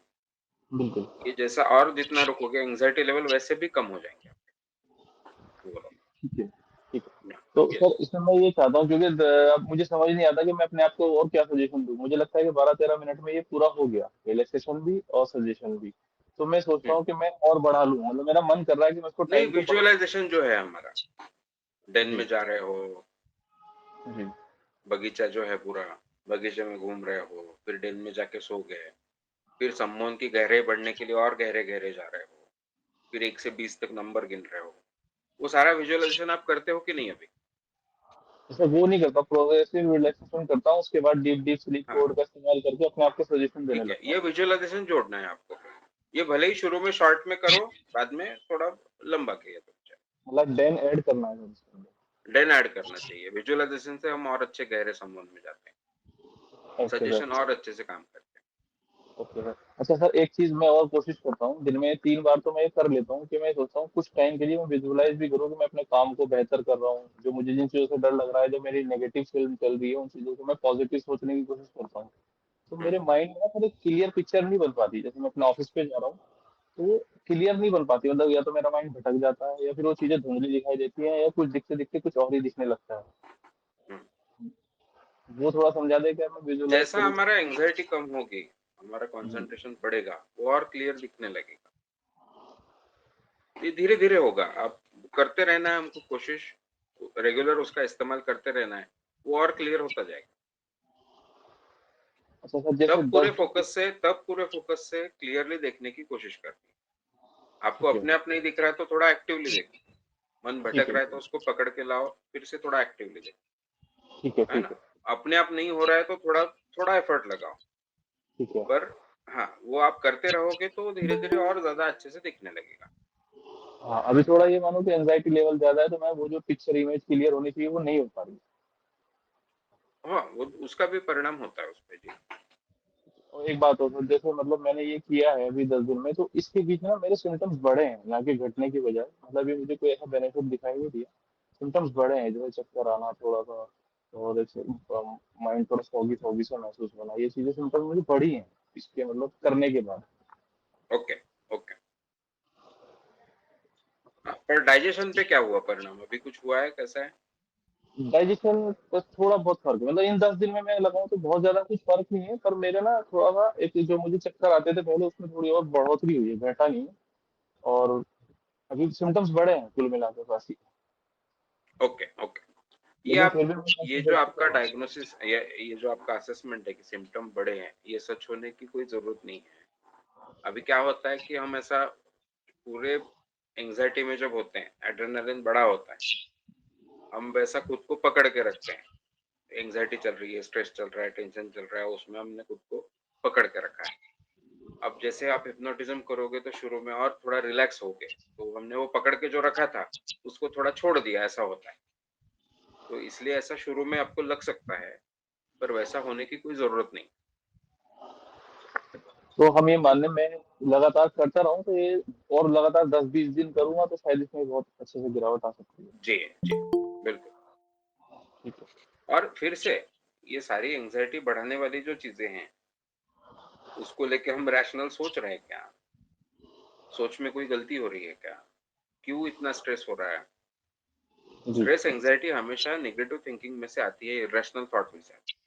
बिल्कुल। ये जैसा और जितना रुकोगे एंग्ज़ायटी लेवल वैसे भी कम हो जाएँगे आपके ओवरऑल। ठीक है। ठीक है। या तो यस। सर इसमें मैं ये चाहता हूँ, क्योंकि अब मुझे समझ नहीं आता कि मैं अपने आप को और क्या सजेशन दूँ। मुझे लगता है कि 12-13 मिनट में ये पूरा हो गया, रिलैक्सेशन भी और सजेशन भी। तो मैं सोचता हुँ। हूँ कि मैं और बढ़ा लूँ, मतलब मेरा मन कर रहा है कि मैं इसको नहीं टाइम को बढ़ा। विजुअलाइज़ेशन जो है हमारा, दिन जी। में जा रहे हो, जी। बगीचा जो है पूरा, बगीचे में घूम रहे हो, फिर दिन में जाके सो गए, फिर सम्मोहन की गहराई बढ़ने के लिए और गहरे-गहरे जा रहे हो, फिर 1 से 20 तक नंबर गिन रहे हो। वो सारा विजुअलाइज़ेशन आप करते हो कि नहीं अभी? जैसे वो नहीं करता, प्रोग्रेसिव रिलैक्सेशन करता हूँ, उसके बाद डीप डीप स्लीप हाँ, कोड का इस्तेमाल करके अपने आप को सजेशन देने ठीक है, लगता ये हूँ। विजुअलाइज़ेशन जोड़ना है आपको। ये भले ही शुरू में शॉर्ट में करो, बाद में थोड़ा लंबा किया तो मतलब डेन ऐड करना है सर इसके अंदर। डेन ऐड करना चाहिए। विजुअलाइजेशन से हम और अच्छे गहरे संबंध में जाते हैं, ओके सजेशन सर। और अच्छे से काम करते ओके सर। अच्छा सर, एक चीज मैं और कोशिश करता हूँ, दिन में 3 बार तो मैं ये कर लेता हूँ कि मैं सोचता हूँ कुछ टाइम के लिए मैं विजुअलाइज भी करूँ कि मैं अपने काम को बेहतर कर रहा हूँ, जो मुझे जिन चीजों से डर लग रहा है, जो मेरी नेगेटिव फिल्म चल रही है, उन चीजों को मैं पॉजिटिव सोचने की कोशिश करता हूँ। तो हैं। मेरे माइंड में ना थोड़ी क्लियर पिक्चर नहीं बन पाती। जैसे मैं अपने ऑफिस पे जा रहा हूँ तो वो क्लियर नहीं बन पाती, मतलब या तो मेरा माइंड भटक जाता है, या फिर वो चीजें धुंधली दिखाई देती हैं, या कुछ दिखते दिखते कुछ और ही दिखने लगता है। हम्म। वो थोड़ा समझा दे क्या मैं विजुअलाइज जैसा करूँ? हमारा एंजाइटी कम होगी, हमारा हम्म, कंसंट्रेशन बढ़ेगा, वो और क्लियर दिखने लगेगा। ये धीरे धीरे होगा, आप करते रहना है हमको कोशिश, रेगुलर उसका इस्तेमाल करते रहना है, वो और क्लियर होता जाएगा। अच्छा सर, जैसे तब 10 पूरे फोकस से क्लियरली देखने की कोशिश करनी है। आपको ठीक है अपने आप नहीं दिख रहा है तो थोड़ा एक्टिवली देखो, मन ठीक भटक है रहा है तो उसको पकड़ के लाओ, फिर से थोड़ा एक्टिवली ठीक है देखो, है ठीक ना। है अपने आप नहीं हो रहा है तो थोड़ा थोड़ा एफर्ट लगाओ, ठीक है। पर हाँ, वो आप करते रहोगे तो धीरे धीरे और ज्यादा अच्छे से दिखने लगेगा। हाँ, अभी थोड़ा ये मानो कि एंजाइटी लेवल ज्यादा है, तो मैं वो जो पिक्चर इमेज क्लियर होनी चाहिए वो नहीं हो पा रही। हाँ, वो उसका भी परिणाम होता है उस पे जी। और एक बात और सर, जैसे मतलब मैंने ये किया है अभी 10 दिन में, तो इसके बीच में ना मेरे सिम्टम्स बढ़े हैं, ना कि घटने की बजाय। मतलब ये मुझे कोई ऐसा बेनिफिट दिखाई नहीं दिया। सिम्टम्स बढ़े हैं, जैसे चक्कर आना थोड़ा सा, और ऐसे माइंड थोड़ा फॉगी फॉगी सा महसूस होना, ये चीजें सिम्टम्स मुझे बढ़ी हैं इसके मतलब करने के बाद। Okay, okay. हाँ, पर डाइजेशन पे क्या हुआ परिणाम, अभी कुछ हुआ है, कैसा है? डाइजेशन बस थोड़ा बहुत फर्क है, मतलब इन 10 दिन में मैं लगाऊं तो बहुत ज्यादा कुछ फर्क नहीं है, पर मेरे ना थोड़ा सा एक जो मुझे चक्कर आते थे पहले, उसमें थोड़ी और बढ़ोतरी हुई है, घटा नहीं है। और अभी सिम्टम्स बढ़े हैं कुल मिलाकर काफी। Okay, okay. ये लेकिन आप फिर भी मैं ये कंसिडर जो कर आपका रहा हूँ। डायग्नोसिस, ये जो आपका असेसमेंट है कि सिम्टम बढ़े हैं, ये सच होने की कोई जरूरत नहीं है। अभी क्या होता है कि हम ऐसा पूरे एंजाइटी में जब होते हैं, एड्रेनलिन बड़ा होता है, हम वैसा खुद को पकड़ के रखते हैं। एंजाइटी चल रही है, स्ट्रेस चल रहा है, टेंशन चल रहा है, उसमें हमने खुद को पकड़ के रखा है। अब जैसे आप हिप्नोटिज्म करोगे तो शुरू में और थोड़ा रिलैक्स होगे, तो हमने वो पकड़ के जो रखा था उसको थोड़ा छोड़ दिया, ऐसा होता है। तो इसलिए ऐसा शुरू में आपको लग सकता है, पर वैसा होने की कोई जरूरत नहीं। तो हम ये मान लें मैं लगातार करता रहूं, तो ये और लगातार 10-20 दिन करूंगा तो शायद इसमें बहुत अच्छे से गिरावट आ सकती है। जी, जी, बिल्कुल। ठीक है। और फिर से ये सारी एंजाइटी बढ़ाने वाली जो चीजें हैं, उसको लेके हम रैशनल सोच रहे हैं क्या, सोच में कोई गलती हो रही है क्या, क्यों इतना स्ट्रेस हो रहा है? जी। स्ट्रेस एंजाइटी हमेशा नेगेटिव थिंकिंग में से आती है, इरेशनल थॉट में से आती है।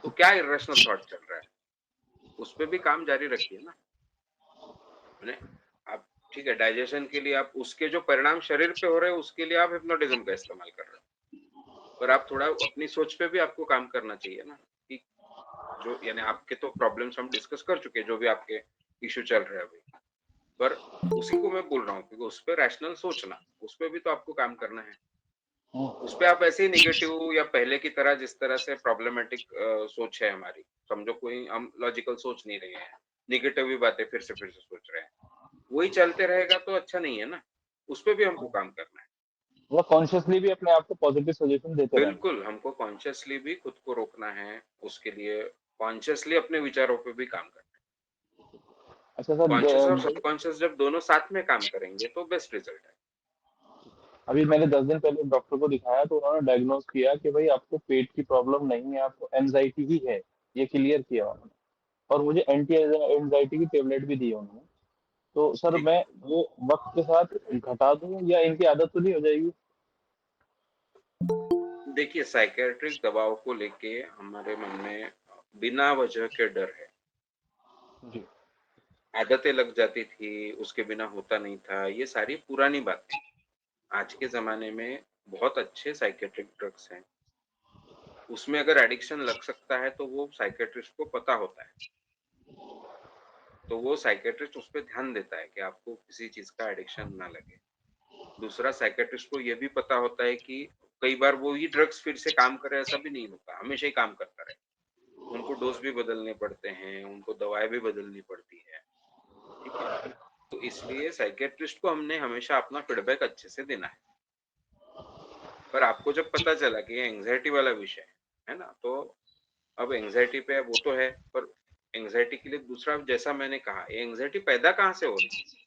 तो क्या इरेशनल थॉट चल रहा है, उस पे भी काम जारी रखिए ना। मैंने आप ठीक है, डाइजेशन के लिए आप उसके जो परिणाम शरीर पे हो रहे हैं उसके लिए आप हिप्नोटिज्म का इस्तेमाल कर रहे हो, पर आप थोड़ा अपनी सोच पे भी आपको काम करना चाहिए ना, कि जो यानी आपके तो प्रॉब्लम्स हम डिस्कस कर चुके हैं, जो भी आपके इश्यू चल रहे हैं अभी, पर उसी को मैं बोल रहा हूँ क्योंकि उस पर रैशनल सोचना, उस पर भी तो आपको काम करना है। उस पे आप ऐसे ही निगेटिव या पहले की तरह जिस तरह से प्रॉब्लमेटिक सोच है हमारी, समझो कोई हम लॉजिकल सोच नहीं रहे हैं, निगेटिव ही बातें फिर से सोच रहे हैं, वही चलते रहेगा तो अच्छा नहीं है ना। उस पे भी हमको काम करना है। मतलब कॉन्शियसली भी अपने आप को पॉजिटिव सजेशन देते रहना। बिल्कुल, हमको कॉन्शियसली भी खुद को रोकना है, उसके लिए कॉन्शियसली अपने विचारों पे भी काम करना है। अच्छा सर, कॉन्शियस और सबकॉन्शियस जब दोनों साथ में काम करेंगे तो बेस्ट रिजल्ट है। अभी मैंने 10 दिन पहले डॉक्टर को दिखाया, तो उन्होंने डायग्नोज किया कि भाई आपको पेट की प्रॉब्लम नहीं है, आपको एंजाइटी ही है। ये क्लियर किया उन्होंने। और मुझे एंटी एंजाइटी की टेबलेट भी दी उन्होंने। तो सर ठीक है। मैं वो वक्त के साथ घटा दूं, या इनकी आदत तो नहीं हो जाएगी? देखिए, साइकियाट्रिक दवाओं को लेके हमारे मन में बिना वजह के डर है। जी। आदतें लग जाती थी, उसके बिना होता नहीं था, ये सारी पुरानी बातें। आज के ज़माने में बहुत अच्छे साइकियाट्रिक ड्रग्स हैं। उसमें अगर एडिक्शन लग सकता है तो वो साइकियाट्रिस्ट को पता होता है। तो वो साइकियाट्रिस्ट उस पे ध्यान देता है कि आपको किसी चीज़ का एडिक्शन ना लगे। दूसरा, साइकियाट्रिस्ट को ये भी पता होता है कि कई बार वो ही ड्रग्स फिर से काम करे ऐसा भी नहीं होता, हमेशा ही काम करता रहे। उनको डोज़ भी बदलने पड़ते हैं, उनको दवाएँ भी बदलनी पड़ती है। ठीक है? तो इसलिए साइकियाट्रिस्ट को हमने हमेशा अपना फीडबैक अच्छे से देना है। पर आपको जब पता चला कि ये एंग्जायटी वाला विषय है ना? तो अब एंग्जायटी पे वो तो है, पर एंग्जायटी के लिए दूसरा जैसा मैंने कहा, ये एंग्जायटी पैदा कहाँ से हो रही है?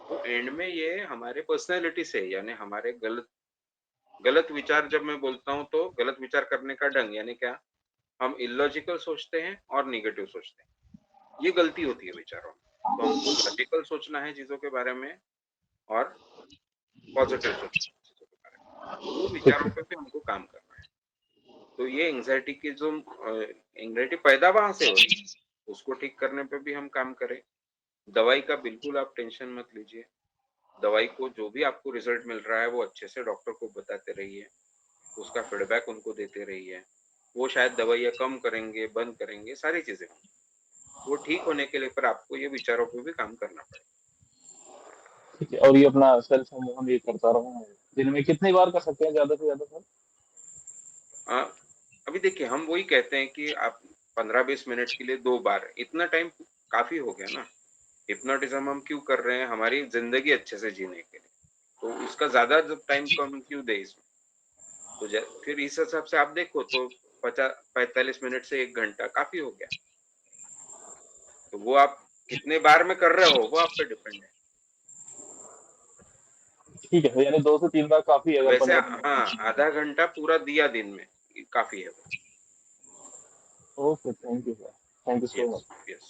तो एंड में ये हमारे पर्सनैलिटी से यानी हमारे गलत गलत विचार जब मैं बोलता हूँ तो गलत विचार करने का ढंग यानी क्या? हम इलॉजिकल सोचते हैं और नेगेटिव सोचते हैं। ये गलती होती है विचारों में। तो हमको लॉजिकल सोचना है चीज़ों के बारे में और पॉजिटिव सोचना है चीज़ों के बारे में। वो विचारों पे भी हमको काम करना है। तो ये एंग्जायटी की जो एंग्जायटी पैदा वहाँ से हो रही है, उसको ठीक करने पे भी हम काम करें। दवाई का बिल्कुल आप टेंशन मत लीजिए। दवाई को जो भी आपको रिजल्ट मिल रहा है वो अच्छे से डॉक्टर को बताते रहिए, उसका फीडबैक उनको देते रहिए। वो शायद दवाइयाँ कम करेंगे, बंद करेंगे, सारी चीज़ें होंगी। वो ठीक होने के लिए पर आपको ये विचारों पे भी काम करना पड़ेगा। ठीक है, और ये अपना सेल्फ सम्मोहन ये करता रहूँ, दिन में कितनी बार कर सकते हैं ज़्यादा से ज़्यादा सर? अ, अभी देखिए हम वही कहते हैं कि आप 15-20 मिनट के लिए 2 बार, इतना टाइम काफ़ी हो गया ना। हिप्नोटिज़्म हम क्यों कर रहे हैं? हमारी ज़िंदगी अच्छे से जीने के लिए। तो उसका ज़्यादा जब टाइम को हम क्यों दें इसमें? तो ज फिर इस हिसाब से आप देखो तो 45 मिनट से 1 घंटा काफ़ी हो गया। तो वो आप कितने बार में कर रहे हो, वो आप पे डिपेंड है। ठीक है, यानी 2 से 3 बार काफ़ी है अगर वैसे 15 दिन हाँ, आधा घंटा पूरा दिया दिन में, काफ़ी है वो। Okay, thank you sir, thank you so yes, much. Yes,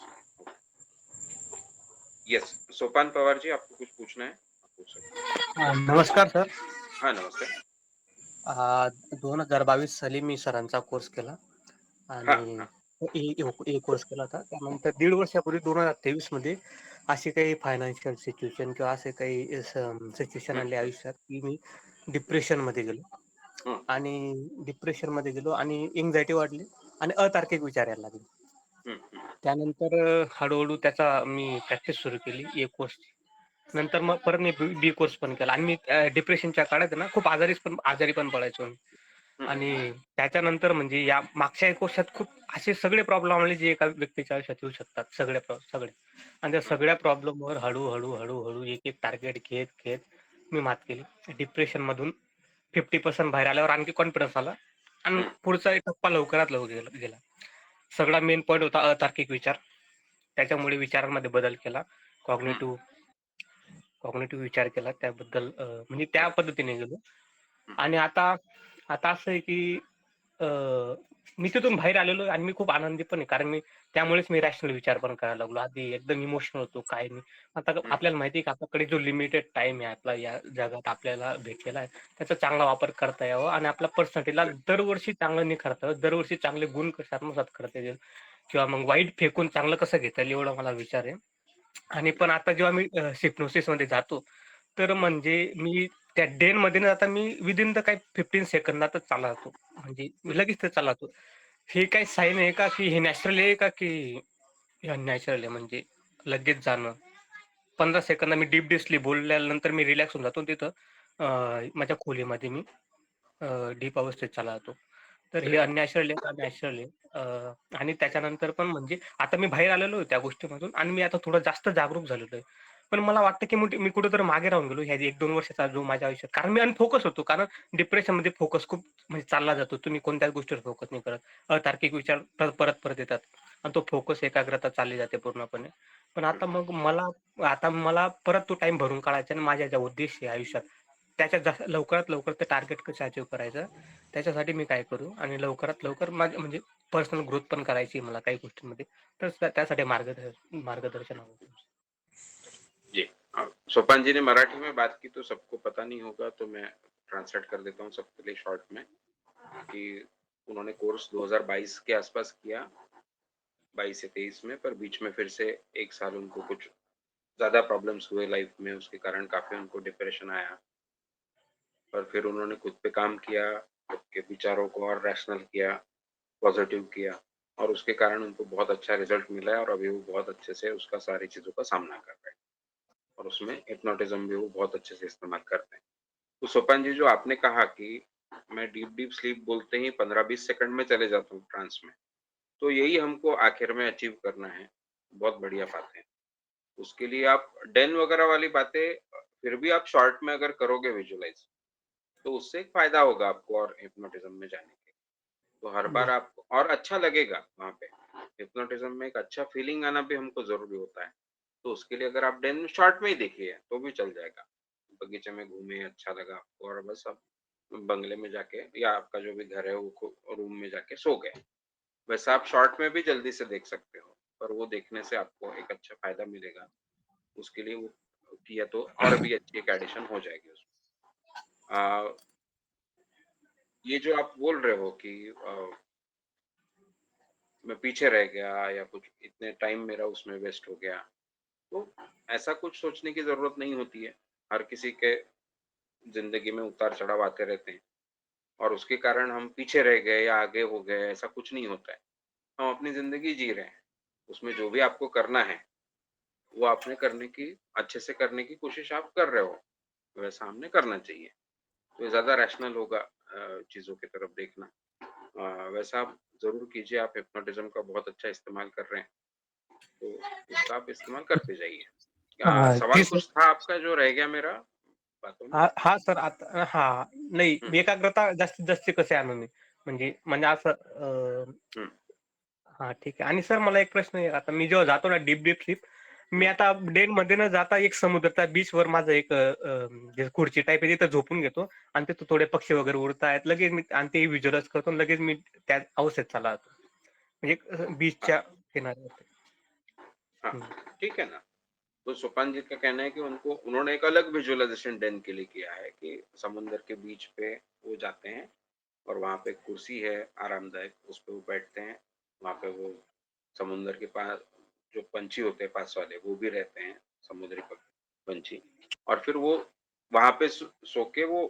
yes. सोपान पवार जी आपको कुछ पूछना है? आप पूछ सकते हैं। नमस्कार सर. हाँ, नमस्कार। 2022 साली मी सरांचा कोर्स केला हाँ, आणि हाँ। ई कोर्स केला होता. त्यानंतर 1.5 वर्षापूर्वी 2023 मध्ये अशी काही फायनान्शियल सिच्युएशन किंवा असे काही सिच्युएशन हं, आली हं, आयुष्यात की मी डिप्रेशनमध्ये गेलो हं, आणि डिप्रेशनमध्ये गेलो आणि एन्झायटी वाढली आणि अतार्किक विचार यायला लागले. हं, हं, त्यानंतर हळू-हळू त्याचा मी प्रॅक्टिस सुरू केली ए कोर्सची. नंतर मग परत मी बी कोर्स पण केला आणि मी डिप्रेशनच्या काळात आहे ना खूप आजारी पण पडायचो मी. हं, आणि त्याच्यानंतर म्हणजे या मागच्या 1 वर्षात खूप असे सगळे प्रॉब्लेम आले जे एका व्यक्तीच्या आयुष्यात येऊ शकतात. सगळे. आणि त्या हं, सगळ्या प्रॉब्लेमवर हळू-हळू एक-एक टार्गेट घेत मी मात केली. डिप्रेशनमधून 50% बाहेर आल्यावर आणखी कॉन्फिडन्स आला आणि हं, पुढचा एक टप्पा लवकरात लवकर गेला. सगळा मेन पॉइंट होता अतार्किक विचार. त्याच्यामुळे विचारांमध्ये बदल केला. हं, कॉग्निटिव्ह कॉग्निटिव्ह विचार केला त्याबद्दल म्हणजे त्या बरोबर. पद्धतीने गेलो. हं, आणि आता आता असं आहे की अ, मी तिथून बाहेर आलेलो आहे आणि मी खूप आनंदी पण आहे. कारण त्यामुळेच मी रॅशनल विचार पण करायला लागलो. आधी एकदम इमोशनल होतो, काय नाही. आता हं, आपल्याला माहिती आहे की आपल्याकडे जो लिमिटेड टाईम आहे आपला या जगात आपल्याला भेटलेला आहे, त्याचा चांगला वापर करता यावा आणि आपल्या पर्सनॅलिटीला करेक्ट. दरवर्षी चांगलं निखरता यावं, दरवर्षी चांगले गुण कसे आत्मसात करता येतील किंवा मग वाईट फेकून चांगलं कसं घेता येईल एवढा मला विचार आहे. आणि पण बरोबर. आता जेव्हा मी हिप्नोसिसमध्ये जातो, तर हं, म्हणजे मी त्या डेनमध्ये न जाता मी विदिन द काही 15 सेकंदातच चालला जातो. म्हणजे मी हं, लगेच ते चालला जातो. हे काही साईन आहे का, की हे नॅचरल आहे का, की हे अननॅचरल आहे? म्हणजे लगेच जाणं. 15 सेकंद मी डीपली बोलल्यानंतर मी रिलॅक्स होऊन जातो तिथं माझ्या खोलीमध्ये मी डीप अवस्थेत चालला जातो. तर हे ग्रेट. अननॅचरल आहे का नॅचरल आहे? आणि त्याच्यानंतर पण म्हणजे आता मी बाहेर आलेलो आहे त्या गोष्टीमधून आणि मी आता थोडं जास्त जागरूक झालेलो आहे. पण मला वाटतं की मी कुठेतरी मागे राहून गेलो ह्या 1-2 वर्षाचा जो माझ्या आयुष्यात. कारण मी अनफोकस होतो. कारण डिप्रेशनमध्ये फोकस खूप म्हणजे चालला जातो. तुम्ही कोणत्याच गोष्टीवर फोकस नाही करत. तार्किक विचार परत येतात आणि तो फोकस एकाग्रता चालली जाते पूर्णपणे. पण हं, आता मला परत तो टाईम भरून काढायचा आणि माझ्या ज्या उद्देश आहे आयुष्यात, त्याच्यात जास्त लवकरात लवकर ते टार्गेट कसं अचीव्ह करायचं, त्याच्यासाठी मी काय करू आणि लवकरात लवकर माझं म्हणजे पर्सनल ग्रोथ पण करायची आहे मला काही गोष्टींमध्ये. तर त्यासाठी मार्गदर्शन हवं. जी। सोपान जी ने मराठी में बात की तो सबको पता नहीं होगा तो मैं ट्रांसलेट कर देता हूँ सबके लिए शॉर्ट में कि उन्होंने कोर्स 2022 के आसपास किया, 22 से 23 में, पर बीच में फिर से 1 साल उनको कुछ ज़्यादा प्रॉब्लम्स हुए लाइफ में, उसके कारण काफ़ी उनको डिप्रेशन आया। पर फिर उन्होंने खुद पे काम किया, खुद के विचारों को और रैशनल किया, पॉज़िटिव किया और उसके कारण उनको बहुत अच्छा रिज़ल्ट मिला है और अभी वो बहुत अच्छे से उसका सारी चीज़ों का सामना कर रहे हैं और उसमें हिप्नोटिज़्म भी वो बहुत अच्छे से इस्तेमाल करते हैं। तो सोपान जी जो आपने कहा कि मैं डीप स्लीप बोलते ही 15-20 सेकंड में चले जाता हूँ ट्रांस में, तो यही हमको आखिर में अचीव करना है। बहुत बढ़िया बात है। उसके लिए आप डेन वगैरह वाली बातें फिर भी आप शॉर्ट में अगर करोगे विजुअलाइज़, तो उससे एक फ़ायदा होगा आपको और हिप्नोटिज़्म में जाने के। तो हर बार आपको और अच्छा लगेगा वहाँ पे। हिप्नोटिज़्म में एक अच्छा फीलिंग आना भी हमको ज़रूरी होता है। तो उसके लिए अगर आप डेन शॉर्ट में ही देखिए, तो भी चल जाएगा। बगीचे में घूमे, अच्छा लगा आपको और बस आप बंगले में जाके या आपका जो भी घर है, वो रूम में जाके सो गए। वैसे आप शॉर्ट में भी जल्दी से देख सकते हो, पर वो देखने से आपको एक अच्छा फ़ायदा मिलेगा। उसके लिए वो किया तो और भी अच्छी एक एडिशन हो जाएगी उसमें। अ, ये जो आप बोल रहे हो कि मैं पीछे रह गया या कुछ इतने टाइम मेरा उसमें वेस्ट हो गया, तो ऐसा कुछ सोचने की ज़रूरत नहीं होती है। हर किसी के ज़िंदगी में उतार-चढ़ाव आते रहते हैं और उसके कारण हम पीछे रह गए या आगे हो गए, ऐसा कुछ नहीं होता है। हम अपनी ज़िंदगी जी रहे हैं। उसमें जो भी आपको करना है, वो आपने करने की अच्छे से करने की कोशिश आप कर रहे हो, वैसा हमने करना चाहिए। तो ज़्यादा रैशनल होगा चीज़ों की तरफ देखना। वैसा आप ज़रूर कीजिए, आप हिप्नोटिज़्म का बहुत अच्छा इस्तेमाल कर रहे हैं, तो उसका आप इस्तेमाल करते जाइए। सवाल तीस कुछ था आपका जो रह गया मेरा बातों में? हां, सर आता हां, नाही हं, एकाग्रता जास्तीत जास्त कसे आणू मी? म्हणजे म्हणजे असं हं, हां, ठीक आहे. आणि सर मला एक प्रश्न आहे, आता मी जेव्हा जातो ना डीप स्लीप, मी हं. आता डेनमध्ये न जाता एक समुद्राच्या बीचवर माझं एक जे खुर्ची टाईप आहे तिथं झोपून घेतो आणि तिथं थोडे पक्षी वगैरे उडतायत. लगेच मी आणि ते व्हिज्युअलाइज करतो आणि लगेच मी त्या अवस्थेत चालला जातो. म्हणजे हाँ, बीचच्या किनाऱ्यावरती. हाँ, हं. ठीक है ना। तो सोपान जी का कहना है कि उन्होंने एक अलग विजुअलाइज़ेशन डेन के लिए किया है कि समुद्र के बीच पे वो जाते हैं और वहाँ पे एक कुर्सी है आरामदायक, उस पे वो बैठते हैं। वहाँ पे वो समुद्र के पास जो पंछी होते हैं पास वाले, वो भी रहते हैं, समुद्री पंछी और फिर वो वहाँ पे सो के वो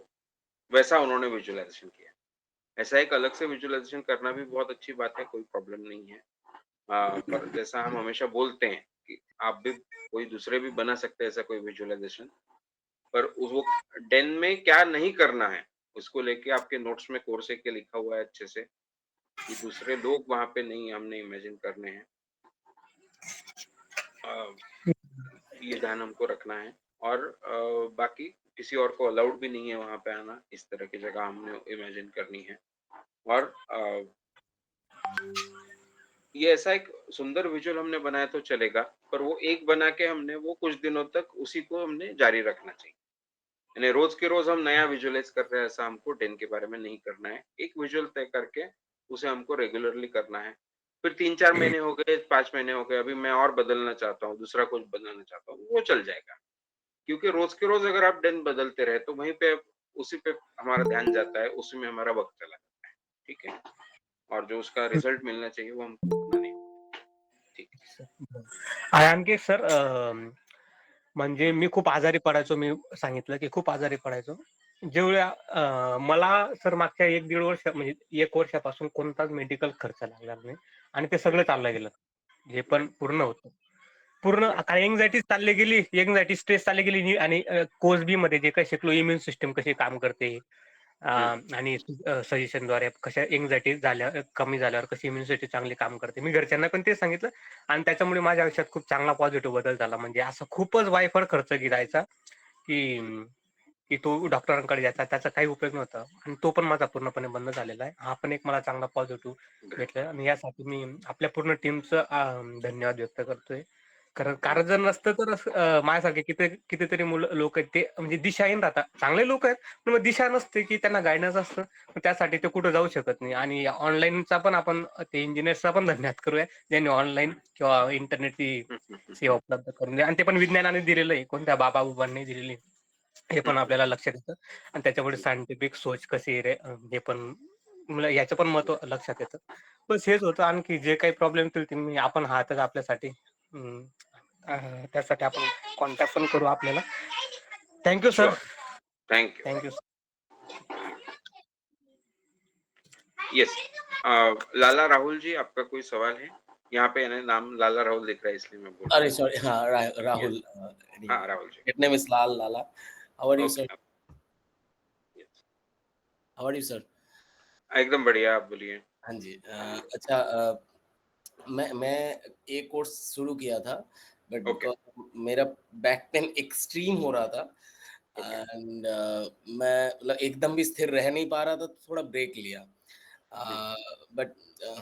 वैसा उन्होंने विजुअलाइज़ेशन किया। ऐसा एक अलग से विजुअलाइज़ेशन करना भी बहुत अच्छी बात है, कोई प्रॉब्लम नहीं है। पर जैसा हम हमेशा बोलते हैं कि आप भी कोई दूसरे भी बना सकते हैं ऐसा कोई विजुअलाइज़ेशन, पर उस वो डेन में क्या नहीं करना है, उसको लेके आपके नोट्स में कोर्से के लिखा हुआ है अच्छे से, कि दूसरे लोग वहाँ पे नहीं हमने इमेजिन करने हैं। अ, ये ध्यान हमको रखना है और बाकी किसी और को अलाउड भी नहीं है वहाँ पे आना, इस तरह की जगह हमने इमेजिन करनी है और ये ऐसा एक सुंदर विजुअल हमने बनाया तो चलेगा, पर वो एक बना के हमने वो कुछ दिनों तक उसी को हमने जारी रखना चाहिए। यानी रोज़ के रोज़ हम नया विजुअलाइज़ कर रहे हैं ऐसा हमको डेन के बारे में नहीं करना है। एक विजुअल तय करके उसे हमको रेगुलरली करना है। फिर 3-4 महीने हो गए, 5 महीने हो गए, अभी मैं और बदलना चाहता हूँ, दूसरा कुछ बनाना चाहता हूँ, वो चल जाएगा। क्योंकि रोज़ के रोज़ अगर आप डेन बदलते रहे तो वहीं पे उसी पे हमारा ध्यान जाता है, उसी में हमारा वक़्त चला जाता है। ठीक है? और जो उसका रिज़ल्ट मिलना चाहिए वो हमको उतना नहीं ठीक है। आणि आणखी एक सर म्हणजे मी खूप आजारी पडायचो. मी सांगितलं की खूप आजारी पडायचो. जेवढ्या मला सर मागच्या 1-1.5 वर्ष म्हणजे 1 वर्षापासून कोणताच मेडिकल खर्च लागला नाही आणि ते सगळं चाललं गेलं. हे पण बरं, पूर्ण होतं. पूर्ण बरं. काय अँक्झायटी चालली गेली, अँक्झायटी स्ट्रेस चालली गेली आणि कोर्स बी मध्ये जे काही शिकलो इम्युन सिस्टम कशी काम करते हं, आणि सजेशनद्वारे कशा अँक्झायटी कमी झाल्यावर कशी इम्युनिटी चांगली काम करते. मी घरच्यांना पण तेच सांगितलं आणि त्याच्यामुळे माझ्या आयुष्यात खूप चांगला पॉझिटिव्ह बदल झाला. म्हणजे असं खूपच वायफळ खर्च करायचा, की की तो डॉक्टरांकडे जायचा त्याचा काही उपयोग नव्हता आणि तो पण माझा पूर्णपणे बंद झालेला आहे. हा पण एक मला चांगला पॉझिटिव्ह ग्रेट. भेटला आणि यासाठी मी आपल्या पूर्ण टीमचं धन्यवाद व्यक्त करतोय. कारण थँक कारण जर नसतं तर माझ्यासारखे कितीतरी मुलं लोक आहेत ते म्हणजे दिशाहीन राहतात. चांगले लोक आहेत, पण मग दिशा नसते की त्यांना गायडन्स असतं. मग त्यासाठी ते कुठं जाऊ शकत नाही आणि ऑनलाईनचा पण आपण ते इंजिनियर्सचा पण धन्यवाद करूया, ज्यांनी ऑनलाईन किंवा इंटरनेटची सेवा उपलब्ध करून दिली आणि ते पण विज्ञानाने दिलेलं आहे. कोणत्या बाबा-बुबांनी दिलेली हे पण आपल्याला लक्षात येतं आणि त्याच्यापुढे सायंटिफिक सोच कशी आहे रे हे पण मला याचं पण महत्व लक्षात येतं. बस हेच होतं आणखी जे काही प्रॉब्लेम येतील ते आपण आहातच आपल्यासाठी. हं. त्यासाठी आपण कॉन्टॅक्ट पण करू आपल्याला. Thank you sir. Sure, thank you. Thank you. Yes Lala Rahul ji आपका कोई सवाल है? यहाँ पे है ना नाम लाला राहुल दिख रहा है इसलिए मैं बोल रहा Sorry, हूँ। sorry. Yes, Rahul. हाँ Rahul ji. His name is Lal Lala. How are you, sir? Okay, yes, How are you, sir? एकदम बढ़िया आप बोलिए। हाँ जी। अच्छा, मैं एक कोर्स शुरू किया था बट ओके। बिकॉज मेरा बैक पेन एक्सट्रीम हो रहा था ओके। एंड मैं मतलब एकदम भी स्थिर रह नहीं पा रहा था, तो थोड़ा ब्रेक लिया। बट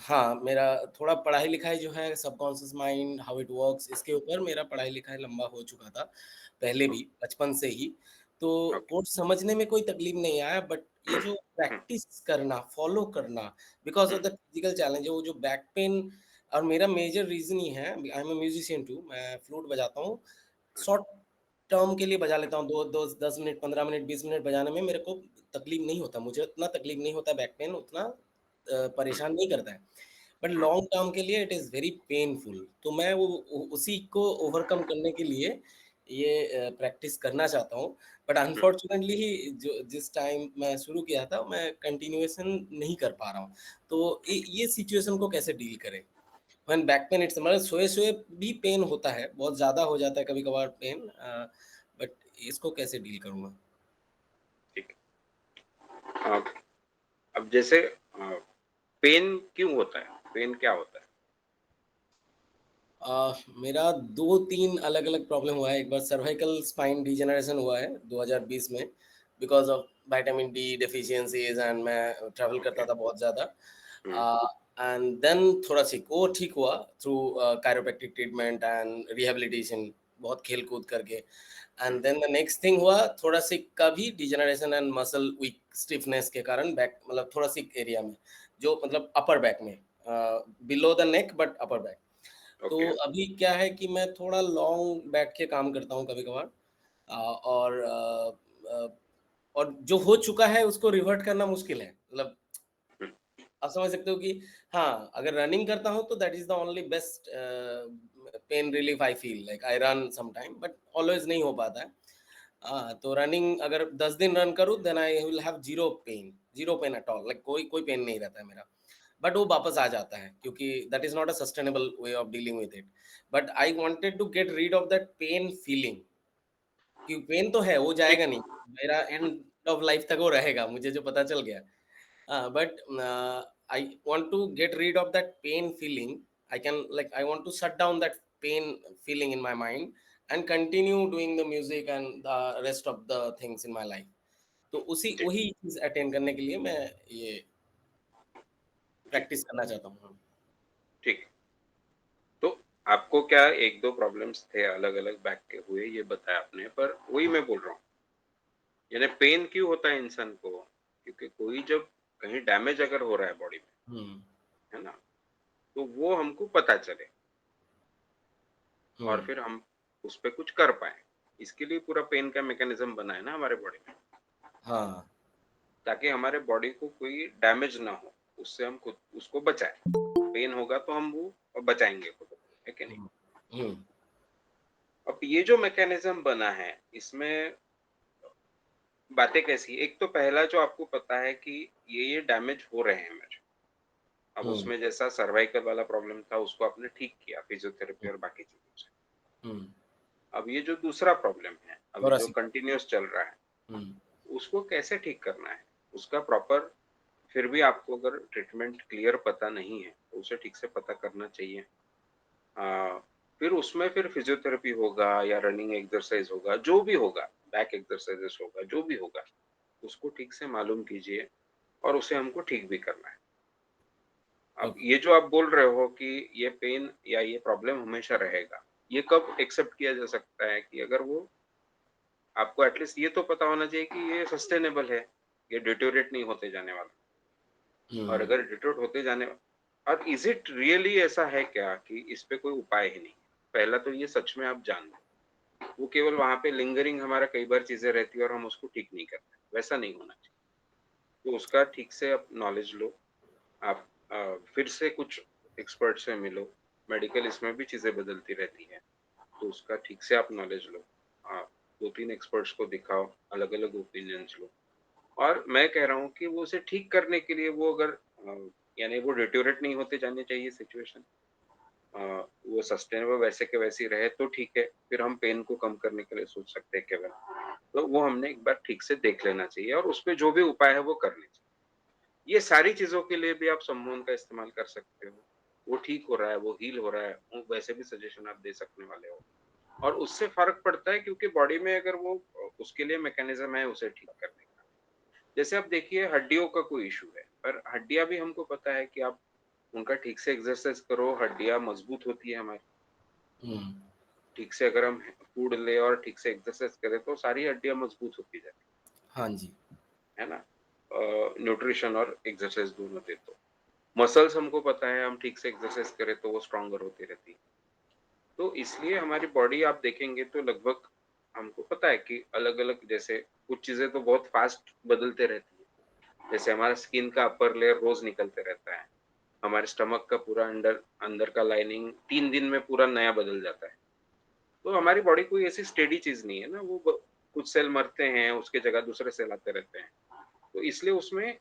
हाँ, मेरा थोड़ा पढ़ाई लिखाई जो है subconscious mind how it works, इसके ऊपर मेरा पढ़ाई लिखाई लंबा हो चुका था पहले भी, बचपन से ही। तो ओके। कोर्स समझने में कोई तकलीफ नहीं आया, बट ये जो प्रैक्टिस करना, फॉलो करना, because of the physical challenge, वो जो बैक पेन, और मेरा मेजर रीजन ही है, I am a musician too, मैं फ्लूट बजाता हूँ। शॉर्ट टर्म के लिए बजा लेता हूँ, 10 मिनट, 15 मिनट, 20 मिनट बजाने में मेरे को तकलीफ नहीं होता, मुझे उतना तकलीफ नहीं होता, बैक पेन उतना परेशान नहीं करता है। बट लॉन्ग टर्म के लिए इट इज़ वेरी पेनफुल, तो मैं वो उसी को ओवरकम करने के लिए ये प्रैक्टिस करना चाहता हूँ। बट अनफॉर्चुनेटली जो जिस टाइम मैं शुरू किया था, मैं कंटिन्यूएशन नहीं कर पा रहा हूँ। तो ये सिचुएशन को कैसे डील करें? व्हेन बैक पेन, इट्स मतलब सोए-सोए भी पेन होता है, बहुत ज़्यादा हो जाता है कभी-कभार पेन, बट इसको कैसे डील करूँगा? ठीक है। अब जैसे पेन क्यों होता है? पेन क्या होता है? मेरा 2-3 अलग-अलग प्रॉब्लम हुआ है। एक बार सर्वाइकल स्पाइन डिजेनरेशन हुआ है 2020 में, because of vitamin D deficiencies, and मैं ट्रैवल ओके। करता था बहुत ज़्यादा। हुँ। एंड देन थोड़ा वो ठीक हुआ through chiropractic treatment and rehabilitation, बहुत खेल-कूद करके। हुँ। And then the next thing हुआ थोड़ा सिक का भी degeneration and muscle weak stiffness के कारण, बैक मतलब थोड़ा सिक एरिया में, जो मतलब अपर बैक में, below the neck but upper back. तो ओके। अभी क्या है कि मैं थोड़ा लॉन्ग बैठ के काम करता हूँ कभी-कभार, और जो हो चुका है उसको रिवर्ट करना मुश्किल है। मतलब हुँ। आप समझ सकते हो कि हाँ, अगर रनिंग करता हूँ तो that is the only best pain relief I feel, like I run sometime, but always नहीं हो पाता है। तो रनिंग अगर 10 दिन रन करूँ, then I will have zero pain at all, like कोई पेन नहीं रहता है मेरा। बट वो वापस आ जाता है, क्योंकि that is not a sustainable way of dealing with it. But I wanted to get rid of that pain feeling, कि पेन तो है, वो ठीक। जाएगा नहीं, मेरा एंड ऑफ लाइफ तक वो रहेगा, मुझे जो पता चल गया। But I want to get rid of that pain feeling. I want to shut down that pain feeling in my mind and continue doing the music and the rest of the things in my life. तो उसी जी। वही चीज attend करने के लिए मैं ये जी। Practice करना चाहता हूँ। ठीक। तो आपको क्या 1-2 प्रॉब्लम्स थे अलग-अलग बैक के हुए, ये बताया आपने, पर वही मैं बोल रहा हूँ। यानी पेन क्यों होता है इंसान को? क्योंकि कोई जब कहीं डैमेज अगर हो रहा है बॉडी में, हम्म। है ना? तो वो हमको पता चले और हम्म। फिर हम उस पे कुछ कर पाएँ। इसके लिए पूरा पेन का मैकेनिज़्म बना है ना हमारे बॉडी में, हाँ। ताकि हमारे बॉडी को कोई डैमेज ना हो, उससे हम खुद उसको बचाएँ। पेन होगा तो हम वो बचाएँगे खुद को, है कि नहीं? हम्म। हम्म। अब ये जो मैकेनिज़्म बना है, इसमें बातें कैसी? एक तो पहला जो आपको पता है कि ये डैमेज हो रहे हैं मेरे। अब हम्म। उसमें जैसा सर्वाइकल वाला प्रॉब्लम था, उसको आपने ठीक किया फिजियोथेरेपी और बाकी चीज़ों से। हम्म। अब ये जो दूसरा प्रॉब्लम है, अभी थोड़ा जो सी। कंटिन्यूअस चल रहा है, हम्म। उसको कैसे ठीक करना है? उसका प्रॉपर फिर भी आपको अगर ट्रीटमेंट क्लियर पता नहीं है, तो उसे ठीक से पता करना चाहिए। फिर उसमें फिर फिजियोथेरेपी होगा या रनिंग एक्सरसाइज होगा, जो भी होगा, बैक एक्सरसाइजेस होगा, जो भी होगा, उसको ठीक से मालूम कीजिए और उसे हमको ठीक भी करना है। अब ओके। ये जो आप बोल रहे हो कि ये पेन या ये प्रॉब्लम हमेशा रहेगा, ये कब एक्सेप्ट किया जा सकता है कि अगर वो आपको एटलीस्ट ये तो पता होना चाहिए कि ये सस्टेनेबल है, ये डिटेरियोरेट नहीं होते जाने वाला। और हम्म। अगर डिटेरियोरेट होते जाने और इज़ इट रियली ऐसा है क्या कि इस पे कोई उपाय ही नहीं है? पहला तो ये सच में आप जान लो, वो केवल वहाँ पे लिंगरिंग हमारा कई बार चीज़ें रहती है और हम उसको ठीक नहीं करते, वैसा नहीं होना चाहिए। तो उसका ठीक से आप नॉलेज लो, आप फिर से कुछ एक्सपर्ट से मिलो, मेडिकल इसमें भी चीज़ें बदलती रहती हैं, तो उसका ठीक से आप नॉलेज लो। 2-3 एक्सपर्ट्स को दिखाओ, अलग-अलग ओपिनियंस लो और मैं कह रहा हूँ कि वो उसे ठीक करने के लिए वो अगर यानी वो डिटेरियोरेट नहीं होते जानी चाहिए सिचुएशन, वो सस्टेनेबल वैसे के वैसे ही रहे तो ठीक है, फिर हम पेन को कम करने के लिए सोच सकते हैं केवल। तो वो हमने एक बार ठीक से देख लेना चाहिए और उसपे जो भी उपाय है वो करने चाहिए। ये सारी चीज़ों के लिए भी आप समूह का इस्तेमाल कर सकते हो। वो ठीक हो रहा है, वो हील हो रहा है, वो वैसे भी सजेशन आप दे सकने वाले हो। और उससे फ़र्क पड़ता है क्योंकि बॉडी में अगर वो उसके लिए मैकेनिज़्म है उसे ठीक करने का। जैसे आप देखिए हड्डियों का कोई इश्यू है, पर हड्डियाँ भी हमको पता है कि आप उनका ठीक से एक्सरसाइज़ करो, हड्डियाँ मज़बूत होती है हमारी। हुँ, ठीक से अगर हम फूड लें और ठीक से एक्सरसाइज़ करें तो सारी हड्डियाँ मज़बूत होती जाती हाँ जी। है ना? न्यूट्रिशन और एक्सरसाइज़ दोनों दें तो। मसल्स हमको पता है हम ठीक से एक्सरसाइज़ करें तो वो स्ट्रॉन्गर होती रहती है। तो इसलिए हमारी बॉडी आप देखेंगे तो लगभग हमको पता है कि अलग-अलग जैसे कुछ चीज़ें तो बहुत फ़ास्ट बदलते रहती है। जैसे हमारा स्किन का अपर लेयर रोज़ निकलते रहता है। हमारे स्टमक का पूरा अंदर अंदर का लाइनिंग 3 दिन में पूरा नया बदल जाता है। तो हमारी बॉडी कोई ऐसी स्टेडी चीज़ नहीं है ना, वो कुछ सेल मरते हैं, उसकी जगह दूसरे सेल आते रहते हैं। तो इसलिए उसमें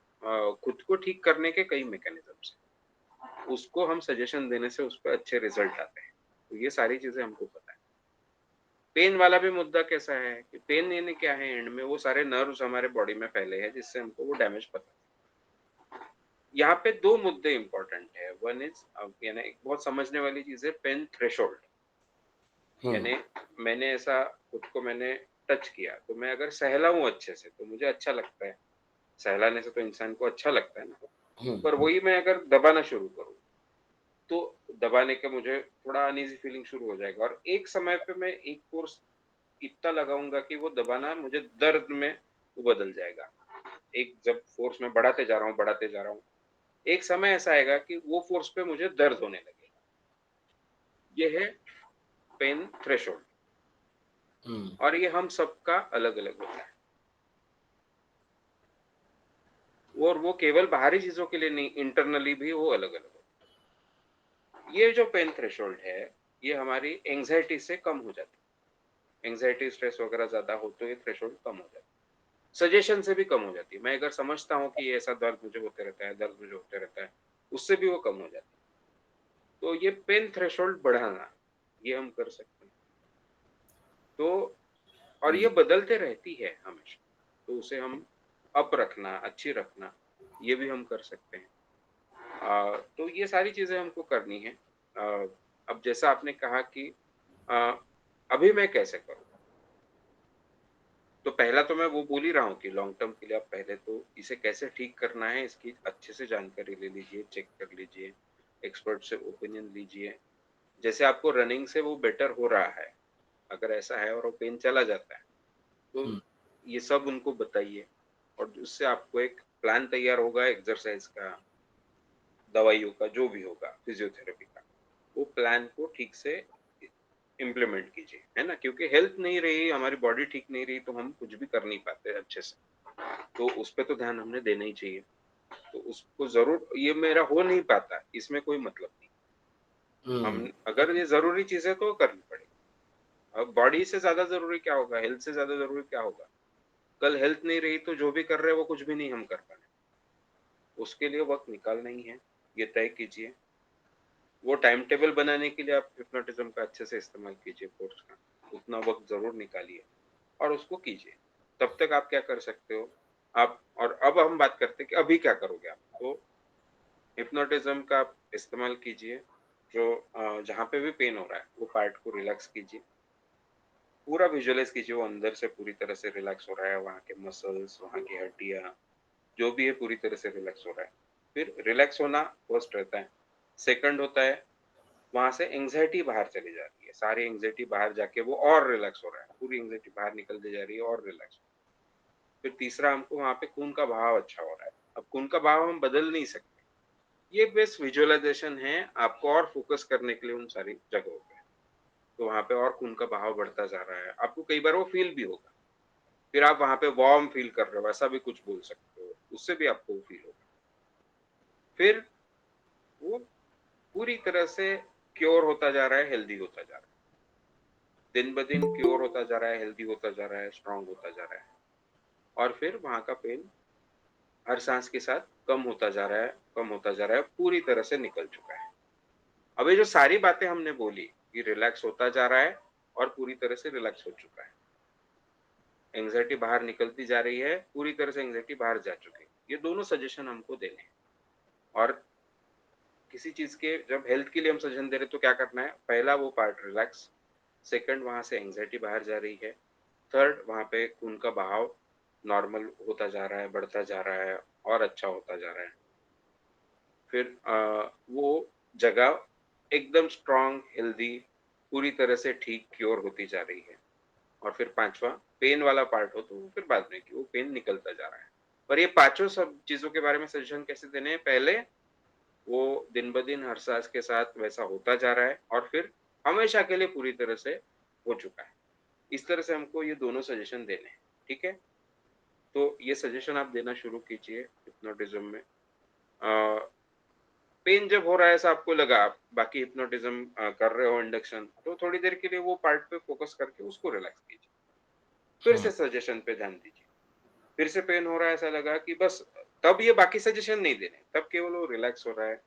खुद को ठीक करने के कई मैकेनिज़म्स हैं। उसको हम सजेशन देने से उस पे अच्छे रिज़ल्ट आते हैं। तो ये सारी चीज़ें हमको पता है। पेन वाला भी मुद्दा कैसा है कि पेन यानी क्या है एंड में वो सारे नर्व्स हमारे बॉडी में फैले हैं जिससे हमको वो डैमेज पता है। यहाँ पे 2 मुद्दे इम्पोर्टेंट है। वन इज़ यानी एक बहुत समझने वाली चीज़ है पेन थ्रेशोल्ड। हुँ, यानी मैंने ऐसा खुद को मैंने टच किया, तो मैं अगर सहलाऊँ अच्छे से तो मुझे अच्छा लगता है। सहलाने से तो इंसान को अच्छा लगता है ना। हुँ, पर हुँ, वही मैं अगर दबाना शुरू करूँ, तो दबाने का मुझे थोड़ा अनईज़ी फीलिंग शुरू हो जाएगा और एक समय पे मैं एक फ़ोर्स इतना लगाऊँगा कि वो दबाना मुझे दर्द में वो बदल जाएगा। एक जब फ़ोर्स मैं बढ़ाते जा रहा हूँ, एक समय ऐसा आएगा कि वो फ़ोर्स पे मुझे दर्द होने लगेगा। ये है पेन थ्रेशोल्ड हुँ, और ये हम सबका अलग-अलग होता है। और वो केवल बाहरी चीज़ों के लिए नहीं, इंटरनली भी वो अलग-अलग होता है। ये जो पेन थ्रेशोल्ड है, ये हमारी एंग्ज़ायटी से कम हो जाती है। एंग्ज़ायटी, स्ट्रेस वगैरह ज़्यादा हो तो ये थ्रेशोल्ड कम हो जाता है। सजेशन से भी कम हो जाती है। मैं अगर समझता हूँ कि ऐसा दर्द मुझे होते रहता है, दर्द मुझे होते रहता है, उससे भी वो कम हो जाती है। तो ये पेन थ्रेशोल्ड बढ़ाना, ये हम कर सकते हैं। तो और ये हुँ, बदलते रहती है हमेशा, तो उसे हम अप रखना, अच्छी रखना, ये भी हम कर सकते हैं। तो ये सारी चीज़ें हमको करनी है। अब जैसा आपने कहा कि अ, अभी मैं कैसे करूँ? तो पहला तो मैं वो बोल ही रहा हूँ कि लॉन्ग टर्म के लिए आप पहले तो इसे कैसे ठीक करना है इसकी अच्छे से जानकारी ले लीजिए, चेक कर लीजिए, एक्सपर्ट से ओपिनियन लीजिए। जैसे आपको रनिंग से वो बेटर हो रहा है, अगर ऐसा है और वो पेन चला जाता है, तो हुँ, ये सब उनको बताइए और उससे आपको एक प्लान तैयार होगा एक्सरसाइज का, दवाइयों का, जो भी होगा, फिजियोथेरेपी का। वो प्लान को ठीक से इम्प्लीमेंट कीजिए, है ना? क्योंकि हेल्थ नहीं रही, हमारी बॉडी ठीक नहीं रही, तो हम कुछ भी कर नहीं पाते अच्छे से। तो उस पे तो ध्यान हमने देना ही चाहिए। तो उसको ज़रूर ये मेरा हो नहीं पाता, इसमें कोई मतलब नहीं। हम हुँ, अगर ये ज़रूरी चीज़ है तो करनी पड़ेगी। अब बॉडी से ज़्यादा ज़रूरी क्या होगा? हेल्थ से ज़्यादा ज़रूरी क्या होगा? कल हेल्थ नहीं रही तो जो भी कर रहे हैं वो कुछ भी नहीं हम कर पाएँगे। उसके लिए वक़्त निकालना ही है, ये तय कीजिए। वो टाइम टेबल बनाने के लिए आप हिप्नोटिज़्म का अच्छे से इस्तेमाल कीजिए कोर्स का, उतना वक़्त ज़रूर निकालिए और उसको कीजिए। तब तक आप क्या कर सकते हो, आप और अब हम बात करते हैं कि अभी क्या करोगे आप? तो हिप्नोटिज़्म का आप इस्तेमाल कीजिए, जो जहाँ पे भी पेन हो रहा है, वो पार्ट को रिलैक्स कीजिए। पूरा विजुअलाइज़ कीजिए वो अंदर से पूरी तरह से रिलैक्स हो रहा है, वहाँ के मसल्स, वहाँ की हड्डियाँ, जो भी है पूरी तरह से रिलैक्स हो रहा है। फिर रिलैक्स होना फर्स्ट रहता है, सेकंड होता है वहाँ से एंग्ज़ायटी बाहर चली जाती है, सारी एंग्ज़ायटी बाहर जाके वो और रिलैक्स हो रहा है, पूरी एंग्ज़ायटी बाहर निकलती जा रही है और रिलैक्स। फिर तीसरा हमको वहाँ पे खून का बहाव अच्छा हो रहा है। अब खून का बहाव हम बदल नहीं सकते, ये बेस्ट विजुअलाइज़ेशन है आपको और फ़ोकस करने के लिए उन सारी जगहों पे। तो वहाँ पे और खून का बहाव बढ़ता जा रहा है, आपको कई बार वो फ़ील भी होगा। फिर आप वहाँ पे वार्म फ़ील कर रहे हो, ऐसा भी कुछ बोल सकते हो, उससे भी आपको वो फ़ील होगा। फिर वो पूरी तरह से क्योर होता जा रहा है, हेल्दी होता जा रहा है। दिन-ब-दिन क्योर होता जा रहा है, हेल्दी होता जा रहा है, स्ट्रॉन्ग होता जा रहा है और फिर वहाँ का पेन हर साँस के साथ कम होता जा रहा है, कम होता जा रहा है, पूरी तरह से निकल चुका है। अब ये जो सारी बातें हमने बोली, कि रिलैक्स होता जा रहा है और पूरी तरह से रिलैक्स हो चुका है। एंग्ज़ायटी बाहर निकलती जा रही है, पूरी तरह से एंग्ज़ायटी बाहर जा चुकी है। ये दोनों सजेशन हमको देने हैं और किसी चीज़ के जब हेल्थ के लिए हम सजेशन दे रहे हैं तो क्या करना है, पहला वो पार्ट रिलैक्स, सेकंड वहाँ से एंग्जायटी बाहर जा रही है, थर्ड वहाँ पे खून का बहाव नॉर्मल होता जा रहा है, बढ़ता जा रहा है और अच्छा होता जा रहा है। फिर वो जगह एकदम स्ट्रॉन्ग, हेल्दी, पूरी तरह से ठीक क्योर होती जा रही है। और फिर पांचवा पेन वाला पार्ट हो तो वो फिर बाद में कि वो पेन निकलता जा रहा है। पर ये पांचों सब चीजों के बारे में सजेशन कैसे देने हैं, पहले वो दिन ब दिन हर सांस के साथ वैसा होता जा रहा है और फिर हमेशा के लिए पूरी तरह से हो चुका है। इस तरह से हमको ये दोनों सजेशन देने हैं, ठीक है? तो ये सजेशन आप देना शुरू कीजिए हिप्नोटिज्म में। पेन जब हो रहा है ऐसा आपको लगा, आप बाकी हिप्नोटिज्म कर रहे हो इंडक्शन, तो थोड़ी देर के लिए वो पार्ट पे फोकस करके उसको रिलैक्स कीजिए। फिर से सजेशन पे ध्यान दीजिए। फिर से पेन हो रहा है, ऐसा लगा कि बस तब ये बाकी सजेशन नहीं देने, तब केवल वो रिलैक्स हो रहा है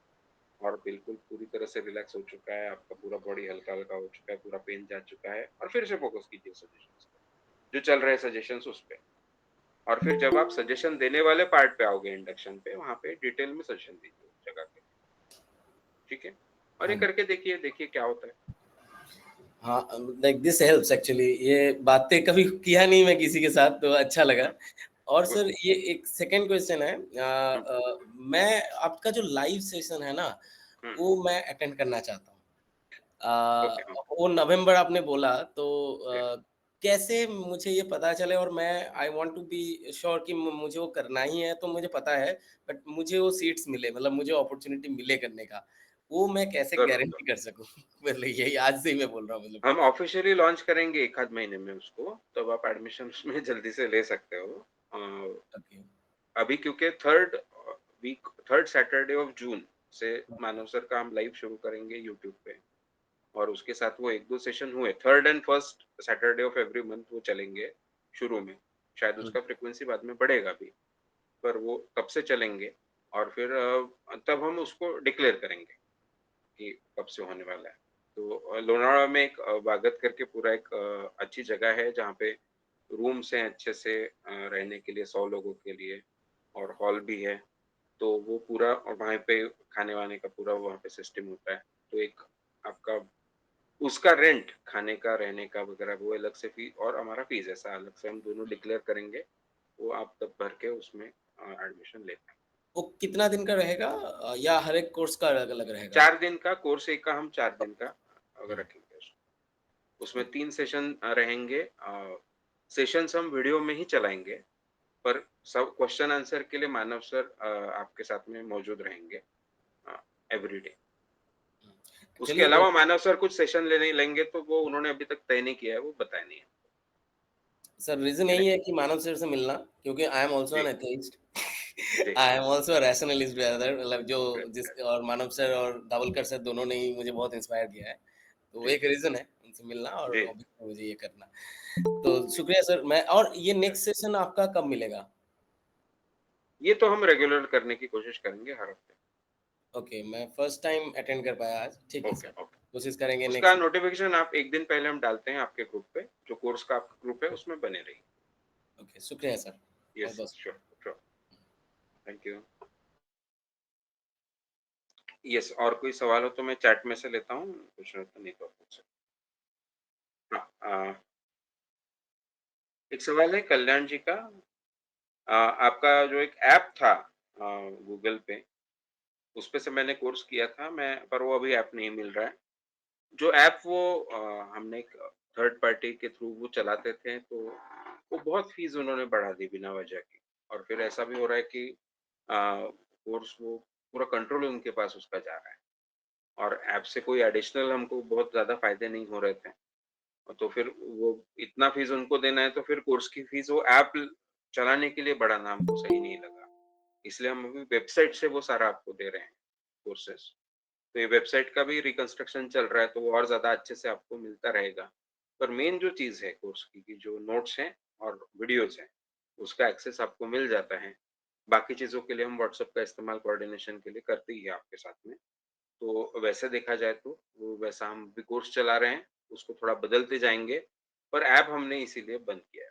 और बिल्कुल पूरी तरह से रिलैक्स हो चुका है, आपका पूरा बॉडी हल्का-हल्का हो चुका है, पूरा पेन जा चुका है और फिर से फोकस कीजिए सजेशंस पे, जो चल रहे हैं सजेशंस उस पे। और फिर जब आप सजेशन देने वाले पार्ट पे आओगे इंडक्शन पे, वहाँ पे डिटेल में सजेशन दीजिए उस जगह के, ठीक है? और ये हाँ करके देखिए, देखिए क्या होता है। हाँ, लाइक दिस हेल्प्स एक्चुअली। ये बातें कभी किया नहीं मैं किसी के साथ, तो अच्छा लगा। और गुड। सर ये एक सेकंड क्वेश्चन है, हुँ, मैं आपका जो लाइव सेशन है ना, हुँ, वो मैं अटेंड करना चाहता हूँ। ओके, ओके, वो नवंबर आपने बोला, तो जी, कैसे मुझे ये पता चले? और मैं I want to be sure कि मुझे वो करना ही है, तो मुझे पता है, बट मुझे वो सीट्स मिले, मतलब मुझे अपॉर्चुनिटी मिले करने का, वो मैं कैसे ज़रूर, ज़रूर। गारंटी कर सकूँ? मतलब यही आज से ही मैं बोल रहा हूँ, मतलब। हम ऑफ़िशियली लॉन्च करेंगे 1 आध महीने में उसको, तब आप एडमिशन उसमें जल्दी से ले सकते हो। ओके। अभी क्योंकि 3rd सैटरडे ऑफ जून से मानव सर का हम लाइव शुरू करेंगे यूट्यूब पे और उसके साथ वो 1-2 सेशन हुए, 3rd and 1st Saturday of every month वो चलेंगे शुरू में। शायद हुँ, उसका फ्रीक्वेंसी बाद में बढ़ेगा भी, पर वो तब से चलेंगे और फिर तब हम उसको डिक्लेयर करेंगे कि कब से होने वाला है। तो लोनावला में एक वागद करके पूरा एक अच्छी जगह है जहाँ पे रूम्स हैं अच्छे से रहने के लिए 100 लोगों के लिए और हॉल भी है। तो वो पूरा और वहाँ पे खाने-वाने का पूरा वहाँ पे सिस्टम होता है। तो एक आपका उसका रेंट, खाने का, रहने का वगैरह वो अलग से और हमारा फीस ऐसा अलग से हम दोनों डिक्लेयर करेंगे। वो आप तब भर के उसमें एडमिशन ले पाएँ। वो कितना दिन का रहेगा, या हर एक कोर्स का अलग-अलग रहेगा? 4 दिन का कोर्स, एक का हम 4 दिन का हुँ, रखेंगे उसमें 3 सेशन रहेंगे। सेशंस हम वीडियो में ही चलाएँगे, पर सब क्वेश्चन आंसर के लिए मानव सर आपके साथ में मौजूद रहेंगे एवरीडे। हुँ। उसके एक्चुअली अलावा मानव सर कुछ सेशन लेने लेंगे तो वो उन्होंने अभी तक तय नहीं किया है, वो बताया नहीं है। सर रीज़न ये यही रहे है कि मानव सर से मिलना, क्योंकि आई एम आल्सो जी, एन एथीस्ट। जी। I am also a rationalist brother, मतलब जो ग्रेट, जिस ग्रेट। और मानव सर और दावलकर सर दोनों ने ही मुझे बहुत इंस्पायर किया है। तो वो जी, एक रीज़न है उनसे मिलना, और जी। ऑब्वियसली मुझे ये करना। तो शुक्रिया सर। मैं और ये नेक्स्ट सेशन आपका कब मिलेगा? ये तो हम रेगुलर करने की कोशिश करेंगे हर हफ्ते। ओके, मैं फर्स्ट टाइम अटेंड कर पाया आज। ठीक है ओके, सर, ओके। कोशिश करेंगे उसका नेक्स्ट। नोटिफ़िकेशन आप 1 दिन पहले हम डालते हैं आपके ग्रुप पे, जो कोर्स का आपका ग्रुप है उसमें बने रहिए। ओके, शुक्रिया सर। यस, बहुत-बहुत शुक्रिया। Sure, sure. Thank you. Yes, और कोई सवाल हो तो मैं चैट में से लेता हूँ, कुछ हो तो नहीं तो आप पूछ सकते हैं। हाँ, एक सवाल है कल्याण जी का। आपका जो एक ऐप था गूगल पे, उसपे से मैंने कोर्स किया था मैं, पर वो अभी ऐप नहीं मिल रहा है। जो ऐप वो हमने एक थर्ड पार्टी के थ्रू वो चलाते थे, तो वो बहुत फीस उन्होंने बढ़ा दी बिना वजह की और फिर ऐसा भी हो रहा है कि कोर्स वो पूरा कंट्रोल उनके पास उसका जा रहा है और ऐप से कोई एडिशनल हमको बहुत ज़्यादा फ़ायदे नहीं हो रहे थे। तो फिर वो इतना फीस उनको देना है तो फिर कोर्स की फीस वो ऐप चलाने के लिए बढ़ाना हमको सही नहीं लगा। इसलिए हम अभी वेबसाइट से वो सारा आपको दे रहे हैं कोर्सेज़। तो ये वेबसाइट का भी रिकंस्ट्रक्शन चल रहा है तो वो और ज़्यादा अच्छे से आपको मिलता रहेगा। पर मेन जो चीज़ है कोर्स की कि जो नोट्स हैं और वीडियोज़ हैं, उसका एक्सेस आपको मिल जाता है। बाकी चीज़ों के लिए हम व्हाट्सएप का इस्तेमाल कोऑर्डिनेशन के लिए करते ही हैं आपके साथ में। तो वैसे देखा जाए तो वो वैसा हम भी कोर्स चला रहे हैं, उसको थोड़ा बदलते जाएँगे, पर ऐप हमने इसीलिए बंद किया है।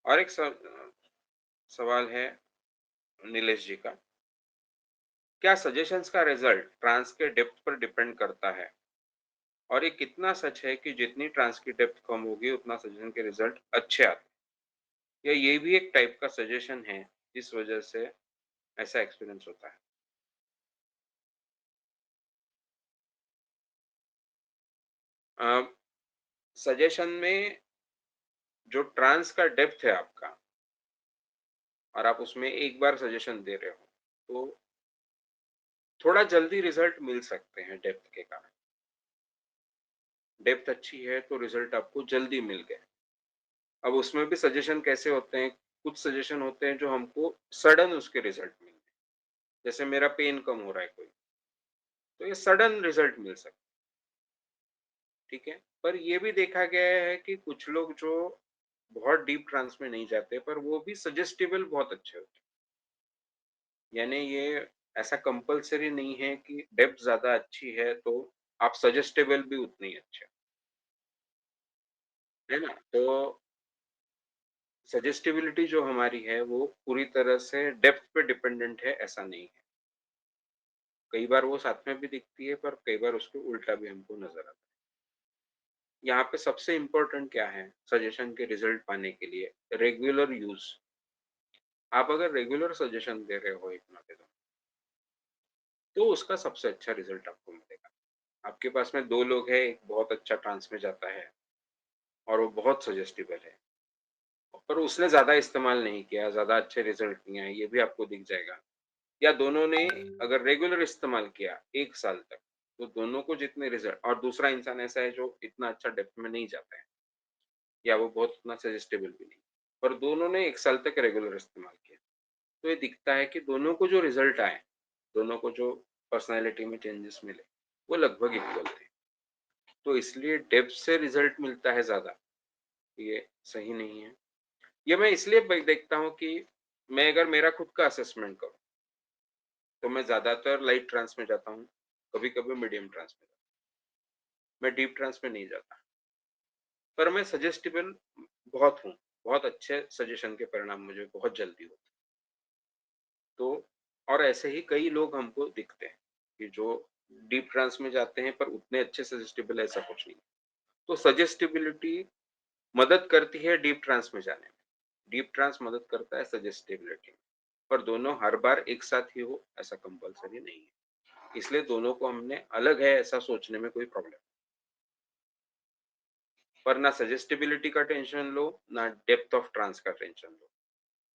और एक सवाल है नीलेश जी का, क्या सजेशंस का रिजल्ट ट्रांस के डेप्थ पर डिपेंड करता है, और ये कितना सच है कि जितनी ट्रांस की डेप्थ कम होगी उतना सजेशन के रिजल्ट अच्छे आते हैं, या ये भी एक टाइप का सजेशन है जिस वजह से ऐसा एक्सपीरियंस होता है? सजेशन में जो ट्रांस का डेप्थ है आपका, और आप उसमें एक बार सजेशन दे रहे हो, तो थोड़ा जल्दी रिजल्ट मिल सकते हैं डेप्थ के कारण। डेप्थ अच्छी है तो रिजल्ट आपको जल्दी मिल गए। अब उसमें भी सजेशन कैसे होते हैं, कुछ सजेशन होते हैं जो हमको सडन उसके रिजल्ट मिलते हैं, जैसे मेरा पेन कम हो रहा है कोई, तो ये सडन रिजल्ट मिल सकता है, ठीक है। पर ये भी देखा गया है कि कुछ लोग जो बहुत डीप ट्रांस में नहीं जाते, पर वो भी सजेस्टिबल बहुत अच्छे होते हैं। यानी ये ऐसा कंपलसरी नहीं है कि डेप्थ ज्यादा अच्छी है तो आप सजेस्टेबल भी उतने ही अच्छे, है ना। तो सजेस्टिबिलिटी जो हमारी है वो पूरी तरह से डेप्थ पे डिपेंडेंट है ऐसा नहीं है। कई बार वो साथ में भी दिखती है, पर कई बार उसके उल्टा भी हमको नजर आता है। यहाँ पे सबसे इम्पोर्टेंट क्या है सजेशन के रिजल्ट पाने के लिए? Regular use. आप अगर रेगुलर सजेशन दे रहे हो एक नाते तो उसका सबसे अच्छा रिजल्ट आपको मिलेगा। आपके पास में 2 लोग हैं, एक बहुत अच्छा ट्रांस में जाता है और वो बहुत सजेस्टिबल है, पर उसने ज्यादा इस्तेमाल नहीं किया, ज्यादा अच्छे रिजल्ट नहीं आए, ये भी आपको दिख जाएगा। या दोनों ने अगर रेगुलर इस्तेमाल किया 1 साल तक, तो दोनों को जितने रिजल्ट, और दूसरा इंसान ऐसा है जो इतना अच्छा डेप्थ में नहीं जाता है, या वो बहुत उतना सजेस्टेबल भी नहीं, पर दोनों ने 1 साल तक रेगुलर इस्तेमाल किया, तो ये दिखता है कि दोनों को जो रिजल्ट आए, दोनों को जो पर्सनैलिटी में चेंजेस मिले, वो लगभग इक्वल थे। तो इसलिए डेप्थ से रिजल्ट मिलता है ज़्यादा, ये सही नहीं है। ये मैं इसलिए देखता हूँ कि मैं अगर मेरा खुद का असेसमेंट करूँ, तो मैं ज़्यादातर लाइट ट्रांस में जाता हूँ, कभी-कभी मीडियम ट्रांस में जाता हूँ। मैं डीप ट्रांस में नहीं जाता। पर मैं सजेस्टिबल बहुत हूँ, बहुत अच्छे सजेशन के परिणाम मुझे बहुत जल्दी होते हैं। तो और ऐसे ही कई लोग हमको दिखते हैं कि जो डीप ट्रांस में जाते हैं पर उतने अच्छे सजेस्टिबल ऐसा कुछ नहीं। तो सजेस्टिबिलिटी मदद करती है डीप ट्रांस में जाने में, डीप ट्रांस मदद करता है सजेस्टिबिलिटी में, पर दोनों हर बार एक साथ ही हो ऐसा कंपलसरी नहीं है। इसलिए दोनों को हमने अलग है ऐसा सोचने में कोई प्रॉब्लम, पर ना सजेस्टिबिलिटी का टेंशन लो, ना डेप्थ ऑफ ट्रांस का टेंशन लो।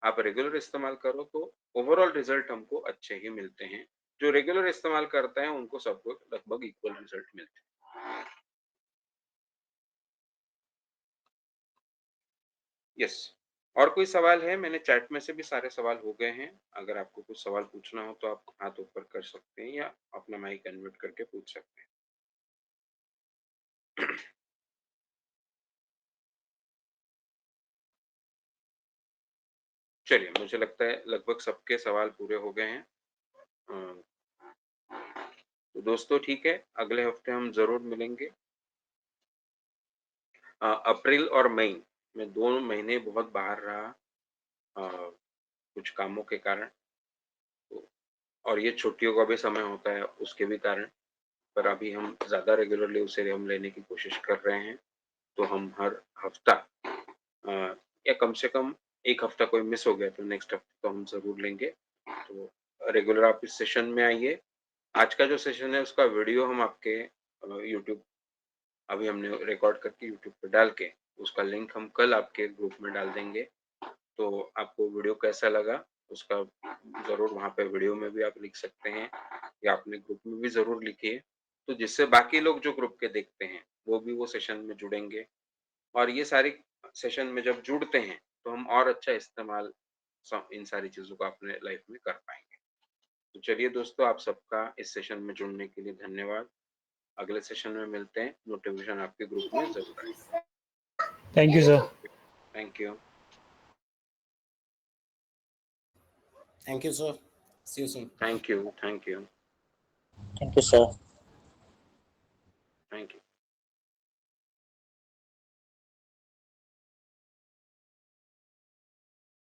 आप रेगुलर इस्तेमाल करो तो ओवरऑल रिजल्ट हमको अच्छे ही मिलते हैं। जो रेगुलर इस्तेमाल करते हैं उनको सबको लगभग इक्वल रिजल्ट मिलते हैं। यस। और कोई सवाल है? मैंने चैट में से भी सारे सवाल हो गए हैं। अगर आपको कुछ सवाल पूछना हो तो आप हाथ ऊपर कर सकते हैं या अपना माइक अनम्यूट करके पूछ सकते हैं। चलिए, मुझे लगता है लगभग सबके सवाल पूरे हो गए हैं। तो दोस्तों ठीक है, अगले हफ्ते हम जरूर मिलेंगे। अप्रैल और मई में 2 महीने बहुत बाहर रहा, कुछ कामों के कारण, तो और ये छुट्टियों का भी समय होता है उसके भी कारण, पर अभी हम ज़्यादा रेगुलरली उसे हम लेने की कोशिश कर रहे हैं। तो हम हर हफ्ता या कम से कम 1 हफ्ता कोई मिस हो गया तो नेक्स्ट हफ्ते तो हम ज़रूर लेंगे। तो रेगुलर आप इस सेशन में आइए। आज का जो सेशन है उसका वीडियो हम आपके यूट्यूब, अभी हमने रिकॉर्ड करके यूट्यूब पे डाल के उसका लिंक हम कल आपके ग्रुप में डाल देंगे। तो आपको वीडियो कैसा लगा उसका ज़रूर वहाँ पे वीडियो में भी आप लिख सकते हैं, या अपने ग्रुप में भी ज़रूर लिखिए, तो जिससे बाकी लोग जो ग्रुप के देखते हैं वो भी वो सेशन में जुड़ेंगे। और ये सारी सेशन में जब जुड़ते हैं तो हम और अच्छा इस्तेमाल इन सारी चीज़ों का अपने लाइफ में कर पाएंगे। तो चलिए दोस्तों, आप सबका इस सेशन में जुड़ने के लिए धन्यवाद। अगले सेशन में मिलते हैं। नोटिफिकेशन आपके ग्रुप में जरूर आएगा। Thank you sir. Thank you. Thank you, sir. See you soon. Thank you. Thank you. Thank you, sir.